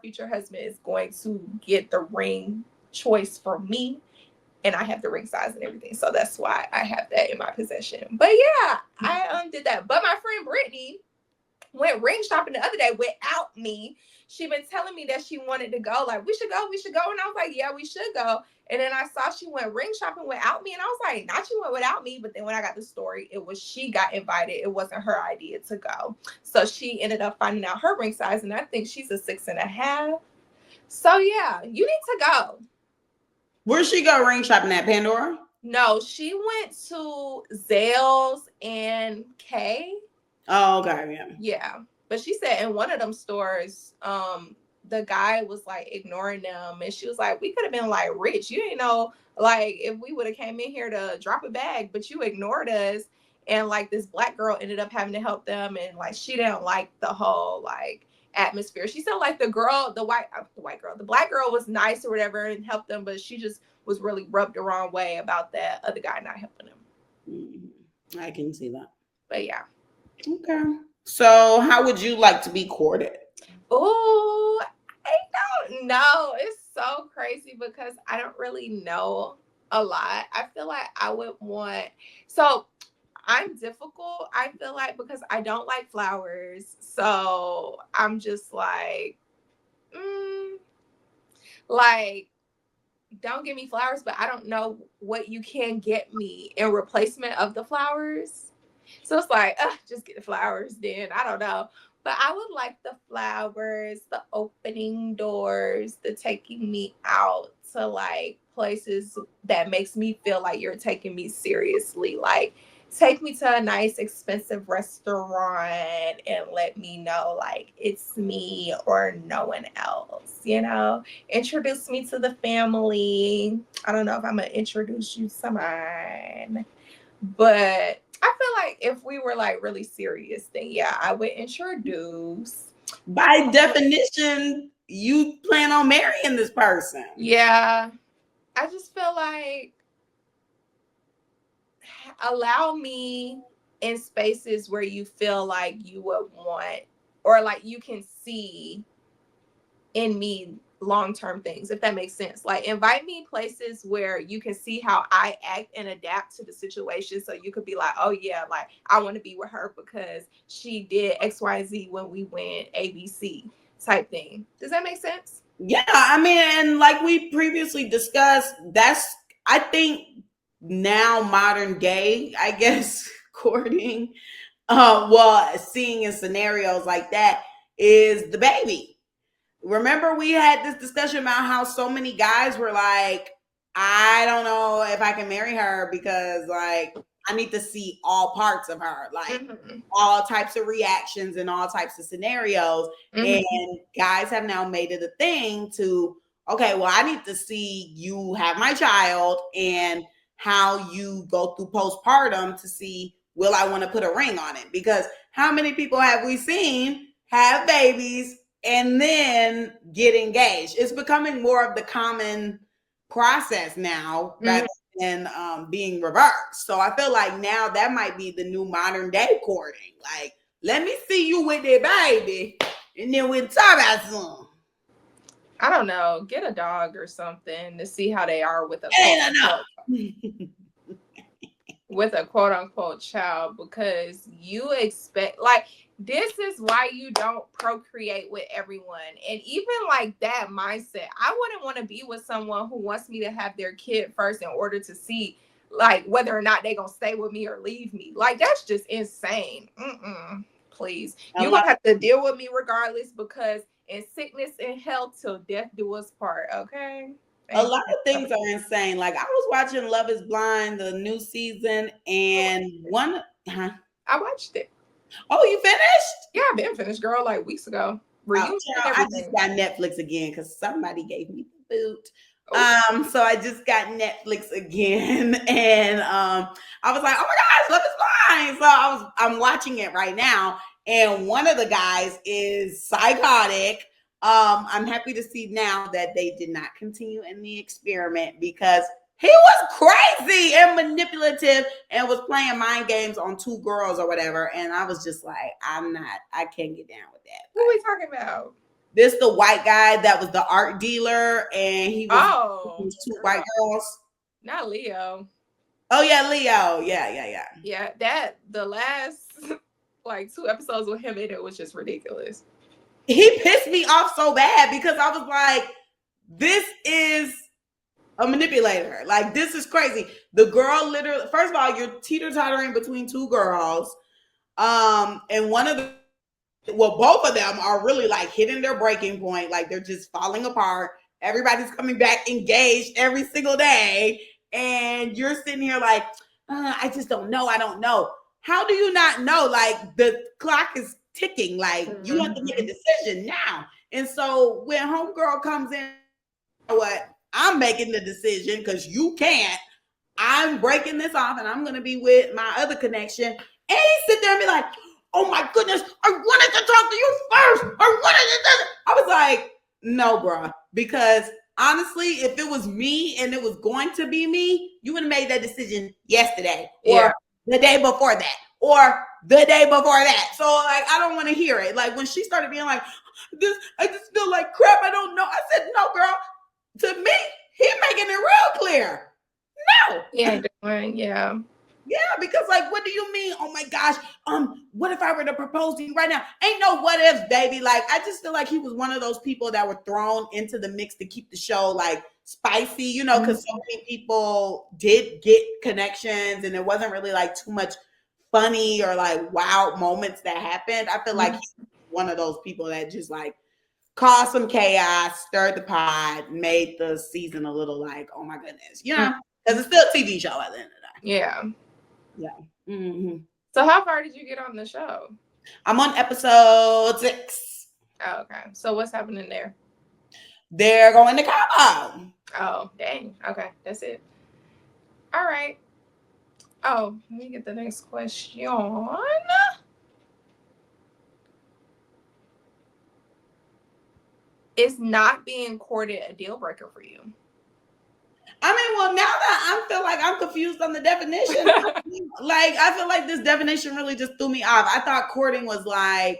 future husband is going to get the ring choice for me, and I have the ring size and everything, so that's why I have that in my possession. But yeah, I did that. But my friend Brittany went ring shopping the other day without me. She been telling me that she wanted to go, like, we should go. And I was like, yeah, we should go. And then I saw she went ring shopping without me, and I was like, not she went without me. But then when I got the story, it was she got invited. It wasn't her idea to go. So she ended up finding out her ring size, and I think she's a 6.5. So yeah, you need to go. Where'd she go ring shopping at? Pandora? No, she went to Zales and K. Oh, okay, yeah. Yeah. But she said in one of them stores, the guy was like ignoring them, and she was like, we could have been like rich. You didn't know, like, if we would have came in here to drop a bag, but you ignored us. And like this black girl ended up having to help them, and like she didn't like the whole like atmosphere. She said like the black girl was nice or whatever and helped them, but she just was really rubbed the wrong way about that other guy not helping him. I can see that. But yeah. Okay. So how would you like to be courted? Oh, I don't know. It's so crazy because I don't really know a lot. I feel like I would want, so I'm difficult, I feel like, because I don't like flowers. So I'm just like, don't give me flowers, but I don't know what you can get me in replacement of the flowers. So it's like, just get the flowers then. I don't know. But I would like the flowers, the opening doors, the taking me out to like places that makes me feel like you're taking me seriously. Like take me to a nice expensive restaurant and let me know like it's me or no one else, you know? Introduce me to the family. I don't know if I'm gonna introduce you to mine, but I feel like if we were like really serious, then yeah, I would introduce. By definition, you plan on marrying this person. Yeah. I just feel like allow me in spaces where you feel like you would want or like you can see in me long-term things, if that makes sense. Like invite me places where you can see how I act and adapt to the situation, so you could be like, oh yeah, like I want to be with her because she did XYZ when we went ABC type thing. Does that make sense? Yeah, I mean, and like we previously discussed, that's, I think, now modern gay, I guess, courting, well, seeing in scenarios like that is the baby. Remember, we had this discussion about how so many guys were like, I don't know if I can marry her because, like, I need to see all parts of her, like all types of reactions and all types of scenarios. And guys have now made it a thing to, okay, well, I need to see you have my child and how you go through postpartum to see, will I want to put a ring on it? Because how many people have we seen have babies and then get engaged? It's becoming more of the common process now rather than being reversed. So I feel like now that might be the new modern day courting. Like, let me see you with that baby, and then we'll talk about some. I don't know. Get a dog or something to see how they are with a with a quote unquote child, because you expect, like, this is why you don't procreate with everyone. And even like that mindset, I wouldn't want to be with someone who wants me to have their kid first in order to see like whether or not they're gonna stay with me or leave me. Like, that's just insane. Please, you're gonna have to deal with me regardless, because in sickness and health till death do us part. Okay. A lot of things are insane. Like, I was watching Love is Blind, the new season, and I watched it. Oh, you finished? Yeah, I've been finished, girl, like weeks ago. I just got Netflix again because somebody gave me the boot. So I just got Netflix again, and I was like, oh my gosh, Love is Blind. So I'm watching it right now, and one of the guys is psychotic. I'm happy to see now that they did not continue in the experiment, because he was crazy and manipulative and was playing mind games on two girls or whatever. And I was just like, I can't get down with that. Who are we talking about? This the white guy that was the art dealer, and he was two white girls. Not Leo. Oh yeah, Leo. Yeah. Yeah, that the last like 2 episodes with him in it was just ridiculous. He pissed me off so bad because I was like, this is a manipulator. Like, this is crazy. The girl literally, first of all, you're teeter-tottering between two girls. And both of them are really like hitting their breaking point. Like, they're just falling apart. Everybody's coming back engaged every single day. And you're sitting here like, I just don't know. I don't know. How do you not know? Like, the clock is ticking. Like, you have to make a decision now. And so when homegirl comes in, what? I'm making the decision because you can't. I'm breaking this off and I'm going to be with my other connection. And he sit there and be like, oh my goodness, I wanted to talk to you first. I was like, no, bro. Because honestly, if it was me and it was going to be me, you would have made that decision yesterday or the day before that or the day before that. So like, I don't want to hear it. Like, when she started being like, I just feel like crap. I don't know. I said, no, girl. To me, he's making it real clear. No. Yeah. Yeah, because like, what do you mean? Oh my gosh, what if I were to propose to you right now? Ain't no what ifs, baby. Like, I just feel like he was one of those people that were thrown into the mix to keep the show like spicy, you know, because so many people did get connections and it wasn't really like too much funny or like wow moments that happened. I feel like he's one of those people that just like caused some chaos, stirred the pot, made the season a little like, oh my goodness, you know, because it's still a TV show at the end of the day. Yeah. So how far did you get on the show? I'm on episode 6. Oh, okay. So what's happening there? They're going to Cabo. Oh, dang. Okay, that's it. All right. Oh, let me get the next question. Is not being courted a deal breaker for you? I mean, well, now that I feel like I'm confused on the definition, like I feel like this definition really just threw me off. I thought courting was like,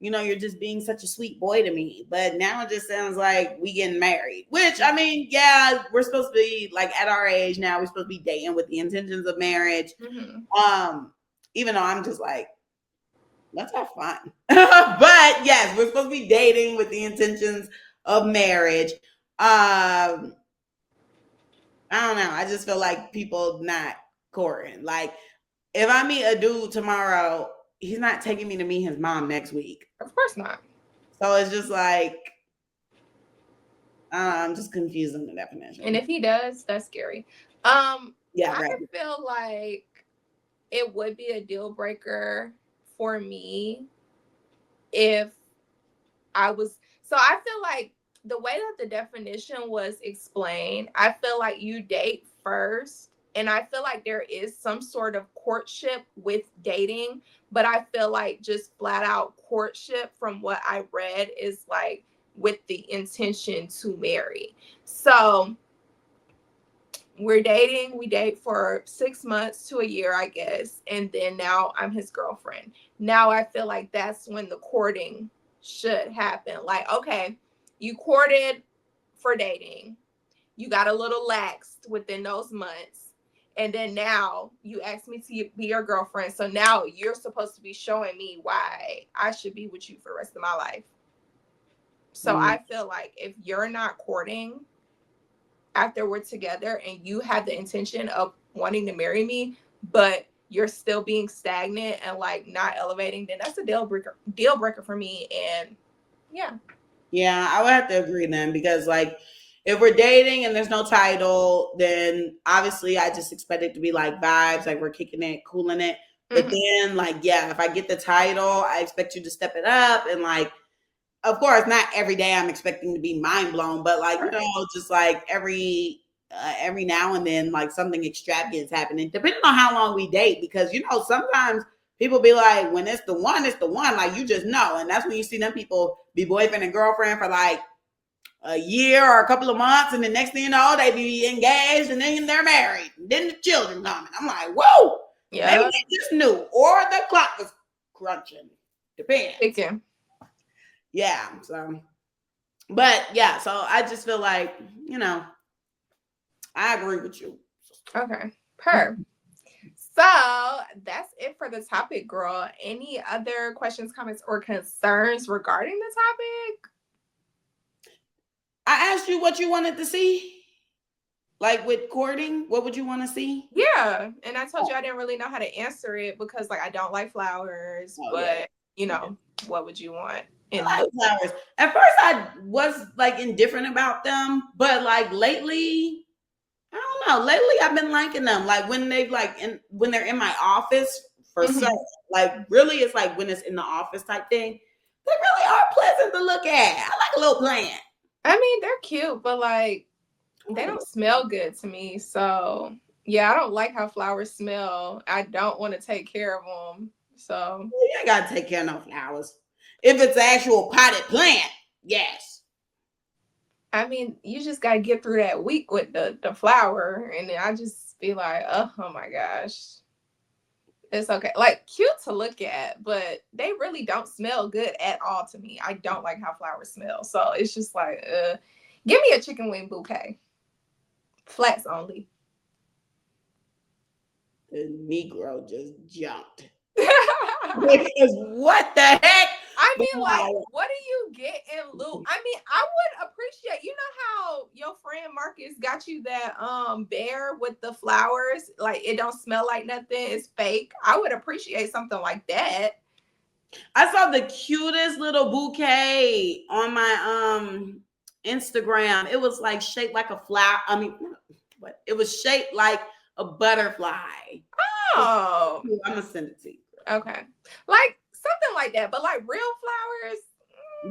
you're just being such a sweet boy to me. But now it just sounds like we getting married. Which, I mean, yeah, we're supposed to be like at our age now, we're supposed to be dating with the intentions of marriage. Even though I'm just like, let's have fun. But yes, we're supposed to be dating with the intentions of marriage. I don't know. I just feel like people not courting. Like, if I meet a dude tomorrow, he's not taking me to meet his mom next week. Of course not. So it's just like, I'm just confused on the definition. And if he does, that's scary. Yeah, right. I feel like it would be a deal breaker for me if I was. So I feel like the way that the definition was explained, I feel like you date first. And I feel like there is some sort of courtship with dating. But I feel like just flat out courtship from what I read is like with the intention to marry. So we're dating. We date for 6 months to a year, I guess. And then now I'm his girlfriend. Now I feel like that's when the courting should happen. Like, okay, you courted for dating. You got a little laxed within those months. And then now you asked me to be your girlfriend. So now you're supposed to be showing me why I should be with you for the rest of my life. So I feel like if you're not courting after we're together and you have the intention of wanting to marry me, but you're still being stagnant and like not elevating, then that's a deal breaker for me. And yeah, I would have to agree then, because like if we're dating and there's no title, then obviously I just expect it to be like vibes, like we're kicking it, cooling it. But then like, yeah, if I get the title, I expect you to step it up. And like, of course, not every day I'm expecting to be mind blown, but like, just like every now and then, like something extravagant is happening, depending on how long we date. Because, sometimes people be like, when it's the one, like, you just know. And that's when you see them people be boyfriend and girlfriend for like a year or a couple of months. And the next thing you know, they be engaged and then they're married. And then the children coming. I'm like, whoa, maybe they just knew. Or the clock was crunching. Depends. Okay. Yeah. So, but yeah, so I just feel like, I agree with you. Okay. So that's it for the topic, girl. Any other questions, comments, or concerns regarding the topic? I asked you what you wanted to see. Like with courting, what would you want to see? Yeah. And I told you I didn't really know how to answer it because like I don't like flowers, but what would you want? I like flowers. At first I was like indifferent about them, but like lately, I don't know. Lately I've been liking them. Like when they when they're in my office for like really it's like when it's in the office type thing. They really are pleasant to look at. I like a little plant. I mean, they're cute, but like they don't smell good to me. So yeah, I don't like how flowers smell. I don't want to take care of them. So you ain't gotta take care of no flowers. If it's an actual potted plant, yes. I mean, you just gotta get through that week with the flower, and then I just be like, oh my gosh, it's okay. Like cute to look at, but they really don't smell good at all to me. I don't like how flowers smell, so it's just like, give me a chicken wing bouquet, flats only. The Negro just jumped. Because what the heck? I mean, like, what do you get in lieu? I mean, I would appreciate, you know how your friend Marcus got you that bear with the flowers? Like, it don't smell like nothing. It's fake. I would appreciate something like that. I saw the cutest little bouquet on my Instagram. It was like shaped like a flower. I mean, what? It was shaped like a butterfly. Oh. I'm gonna send it to you. Okay. Like something like that, but like real flowers.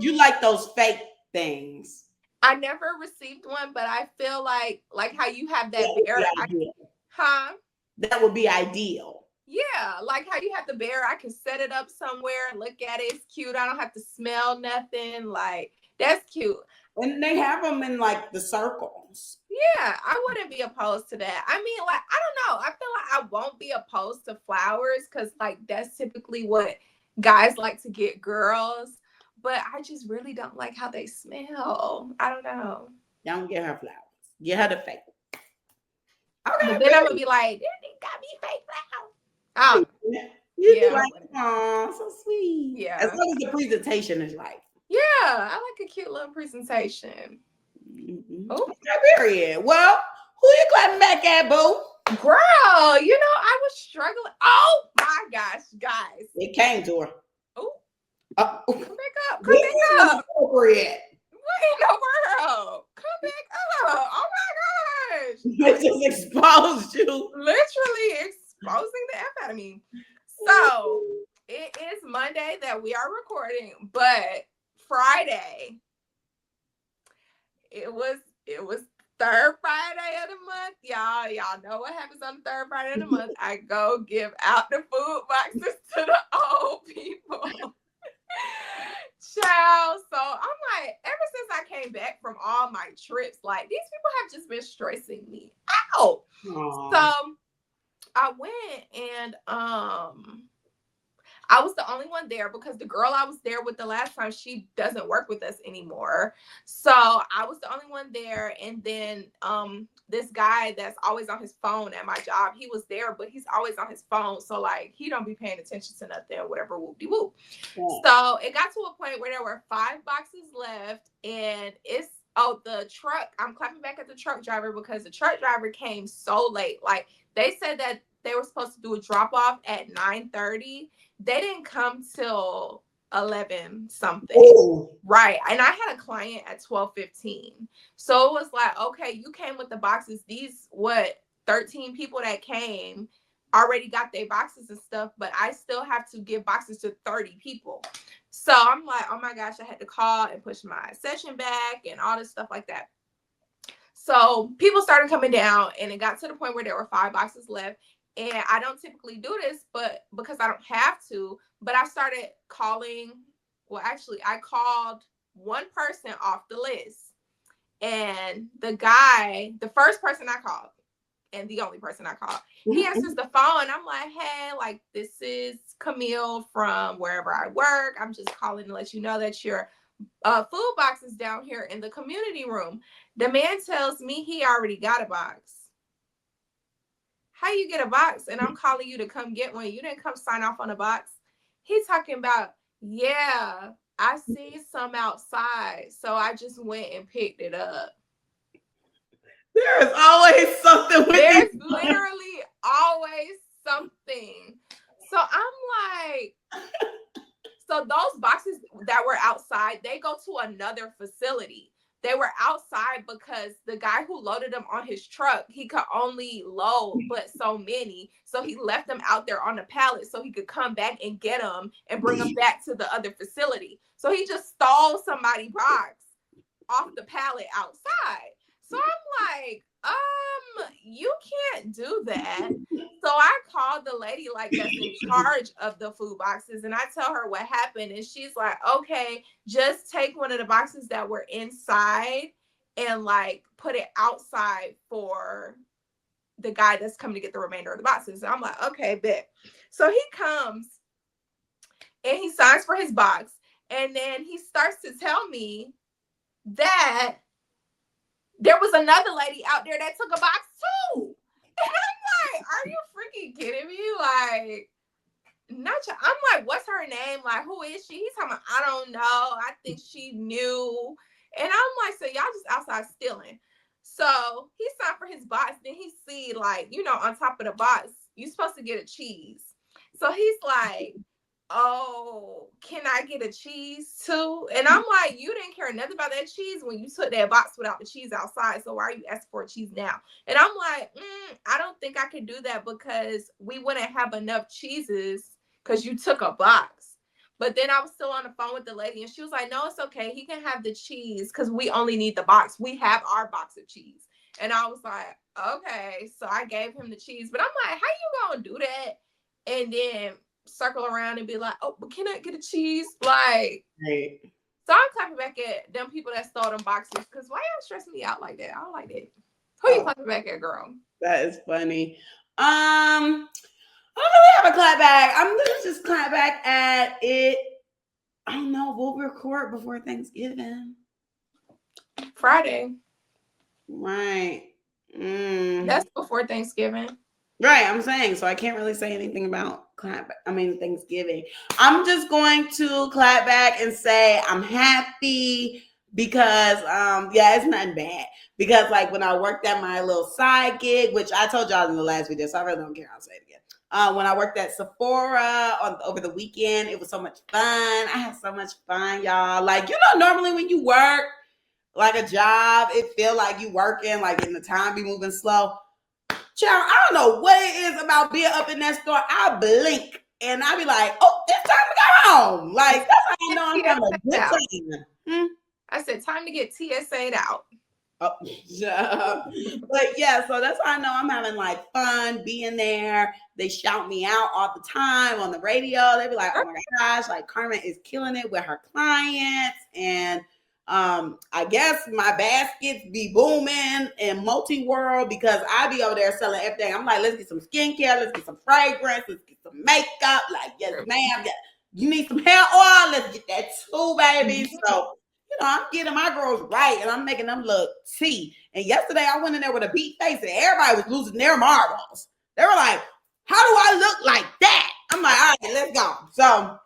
You like those fake things. I never received one, but I feel like how you have that bear. That would be ideal. Yeah, like how you have the bear. I can set it up somewhere and look at it. It's cute. I don't have to smell nothing. Like That's cute. And they have them in like the circles. Yeah, I wouldn't be opposed to that. I mean, like, I don't know. I feel like I won't be opposed to flowers because, like, that's typically what guys like to get girls. But I just really don't like how they smell. I don't know. Don't get her flowers. Get her the fake. But Okay, then I'm gonna be like, they got me fake flowers. you be Yeah, like, oh, so sweet. yeah, As long as the presentation is right. yeah. I like a cute little presentation. Mm-hmm. Oh, Okay, period. Well, who you clapping back at, boo? girl, you know I was struggling. Oh my gosh, guys. It came to her. Oh, Oh, come back up. Come this back is up. appropriate. What in the world? Come back up. Oh my gosh. It just exposed you. Literally exposing the F out of me. So it is Monday that we are recording, but Friday, it was third Friday of the month. Y'all know what happens on the third Friday of the month. I go give out the food boxes to the old people. Child, so I'm like, ever since I came back from all my trips, like these people have just been stressing me out. Aww. So I went and I was the only one there because the girl I was there with the last time, she doesn't work with us anymore. So I was the only one there. And then this guy that's always on his phone at my job, he was there, but he's always on his phone. So like he don't be paying attention to nothing or whatever, whoop-de-whoop. Yeah. So it got to a point where there were 5 boxes left and the truck, I'm clapping back at the truck driver because the truck driver came so late. Like they said that they were supposed to do a drop off at 9:30. They didn't come till 11 something. Ooh. Right. And I had a client at 12:15. So it was like, okay, you came with the boxes. These 13 people that came already got their boxes and stuff, but I still have to give boxes to 30 people. So I'm like, oh my gosh, I had to call and push my session back and all this stuff like that. So people started coming down and it got to the point where there were 5 boxes left. And I don't typically do this, but because I don't have to, but I started calling. Well, actually, I called one person off the list. And the guy, the first person I called, and the only person I called, he answers the phone. I'm like, hey, like, this is Camille from wherever I work. I'm just calling to let you know that your food box is down here in the community room. The man tells me he already got a box. How you get a box and I'm calling you to come get one? You didn't come sign off on a box. He's talking about, yeah, I see some outside, so I just went and picked it up. There's always something with There's literally always something. So I'm like, so those boxes that were outside, they go to another facility. They were outside because the guy who loaded them on his truck, he could only load but so many. So he left them out there on the pallet so he could come back and get them and bring them back to the other facility. So he just stole somebody's box off the pallet outside. So I'm like, you can't do that. So I called the lady like that's in charge of the food boxes and I tell her what happened. And she's like, okay, just take one of the boxes that were inside and like put it outside for the guy that's coming to get the remainder of the boxes. And I'm like, okay, bet. So he comes and he signs for his box. And then he starts to tell me that there was another lady out there that took a box too. And I'm like, are you freaking kidding me? Like, I'm like, what's her name? Like, who is she? He's talking about, I don't know. I think she knew. And I'm like, so y'all just outside stealing. So he signed for his box. Then he see, like, on top of the box, you're supposed to get a cheese. So he's like, oh, can I get a cheese too? And I'm like, you didn't care nothing about that cheese when you took that box without the cheese outside. So why are you asking for a cheese now? And I'm like, I don't think I can do that because we wouldn't have enough cheeses because you took a box. But then I was still on the phone with the lady and she was like, no, it's okay. He can have the cheese because we only need the box. We have our box of cheese. And I was like, okay. So I gave him the cheese. But I'm like, how you gonna do that? And then circle around and be like, oh, but can I get a cheese? Like, right. So I'm clapping back at them people that stole them boxes. Because why y'all stressing me out like that? I don't like that. Who you clapping back at, girl? That is funny. I don't really have a clap back. I'm gonna just clap back at it. I don't know. We'll record before Thanksgiving. Friday. Right. That's before Thanksgiving. Right, I'm saying. So I can't really say anything about Thanksgiving. I'm just going to clap back and say I'm happy because it's nothing bad. Because like when I worked at my little side gig, which I told y'all in the last video, so I really don't care. I'll say it again. When I worked at Sephora over the weekend, it was so much fun. I had so much fun, y'all. Like, normally when you work like a job, it feel like you working, like in the time be moving slow. Child, I don't know what it is about being up in that store. I blink and I be like, oh, it's time to go home. Like, that's how I know I'm having a good time. I said, time to get TSA'd out. Oh, yeah. But yeah, so that's why I know I'm having like fun being there. They shout me out all the time on the radio. They be like, oh my gosh, like Carmen is killing it with her clients. And I guess my baskets be booming in multi-world because I be over there selling everything. I'm like, let's get some skincare, let's get some fragrance, let's get some makeup. Like, yes, ma'am. You need some hair oil, let's get that too, baby. So I'm getting my girls right and I'm making them look tea. And yesterday I went in there with a beat face and everybody was losing their marbles. They were like, how do I look like that? I'm like, all right, let's go. So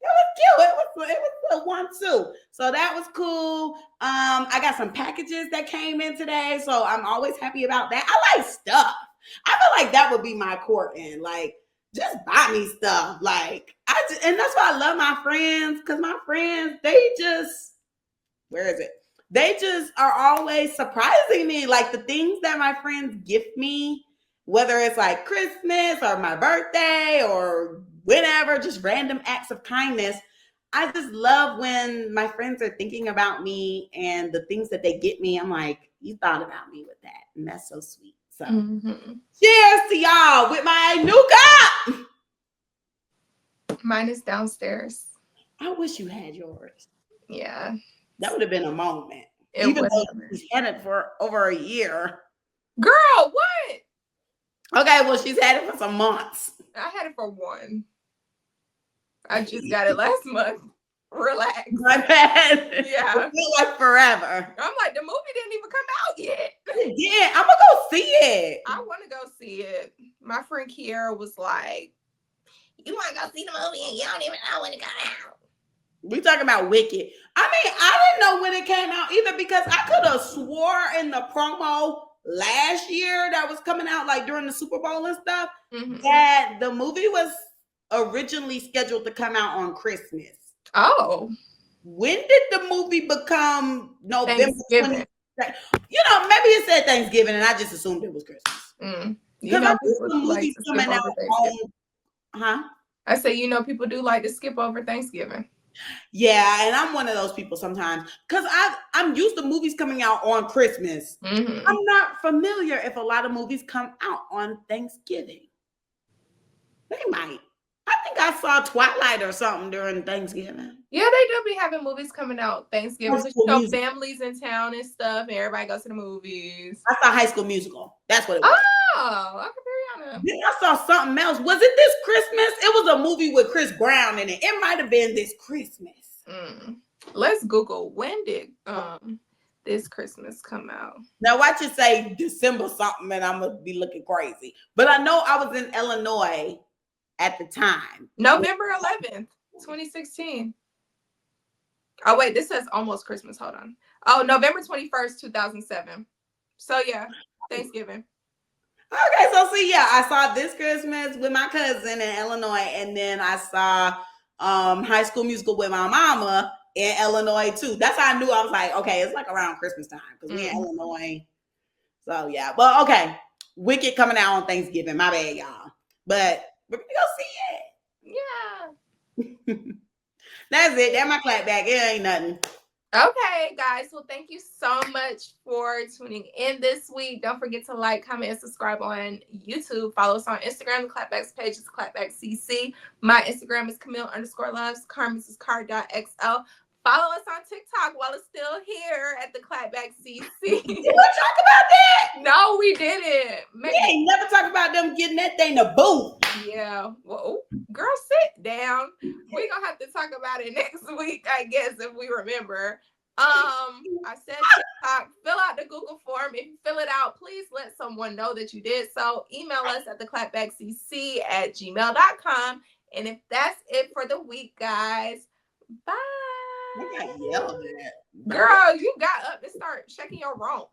it was cute. It was a 1-2. So that was cool. I got some packages that came in today. So I'm always happy about that. I like stuff. I feel like that would be my core end. Like, just buy me stuff. Like, and that's why I love my friends. Because my friends, they just are always surprising me. Like the things that my friends gift me, whether it's like Christmas or my birthday or whenever, just random acts of kindness. I just love when my friends are thinking about me and the things that they get me. I'm like, you thought about me with that. And that's so sweet. So cheers to y'all with my new cup. Mine is downstairs. I wish you had yours. Yeah. That would have been a moment. Even though she's had it for over a year. Girl, what? Okay, well, she's had it for some months. I had it for 1. I just got it last month. Relax. My bad. Yeah. It feel like forever. I'm like, the movie didn't even come out yet. Yeah, I'm gonna go see it. I want to go see it. My friend Kiara was like, you want to go see the movie and you don't even know when it comes out. We talking about Wicked. I mean, I didn't know when it came out either because I could have swore in the promo last year that was coming out like during the Super Bowl and stuff that the movie was originally scheduled to come out on Christmas. Oh. When did the movie become November 20th? Maybe it said Thanksgiving and I just assumed it was Christmas. Because I think the movie's coming out I say, people do like to skip over Thanksgiving. Yeah, and I'm one of those people sometimes because I'm used to movies coming out on Christmas. I'm not familiar if a lot of movies come out on Thanksgiving. They might. I think I saw Twilight or something during Thanksgiving. Yeah, they do be having movies coming out Thanksgiving. Families in town and stuff, and everybody goes to the movies. I saw High School Musical. That's what it was. Oh, I can be honest. Then I saw something else. Was it this Christmas? It was a movie with Chris Brown in it. It might have been this Christmas. Let's Google when did this Christmas come out. Now watch it say December something, and I'm gonna be looking crazy. But I know I was in Illinois at the time. November 11th, 2016. Oh, wait, this says almost Christmas. Hold on. Oh, November 21st, 2007. So, yeah, Thanksgiving. Okay, so see, yeah, I saw this Christmas with my cousin in Illinois, and then I saw High School Musical with my mama in Illinois, too. That's how I knew. I was like, okay, it's like around Christmas time because we in Illinois. So, yeah. But, okay, Wicked coming out on Thanksgiving. My bad, y'all. But we're going to go see it. Yeah. That's it. That's my clapback. It ain't nothing. Okay, guys. Well, thank you so much for tuning in this week. Don't forget to like, comment, and subscribe on YouTube. Follow us on Instagram. The Clapback's page is theclapbackcc. My Instagram is Camille_loves. Carmen's is car.xo. Follow us on TikTok while it's still here at the Clapback CC. Did we talk about that? No, we didn't. We ain't never talk about them getting that thing to boot. Yeah. Well, girl, sit down. We're gonna have to talk about it next week, I guess, if we remember. I said TikTok, fill out the Google form. If you fill it out, please let someone know that you did so. Email us at theclapbackcc@gmail.com. And if that's it for the week, guys, bye. I got yelled at. Girl, you got up and start checking your room.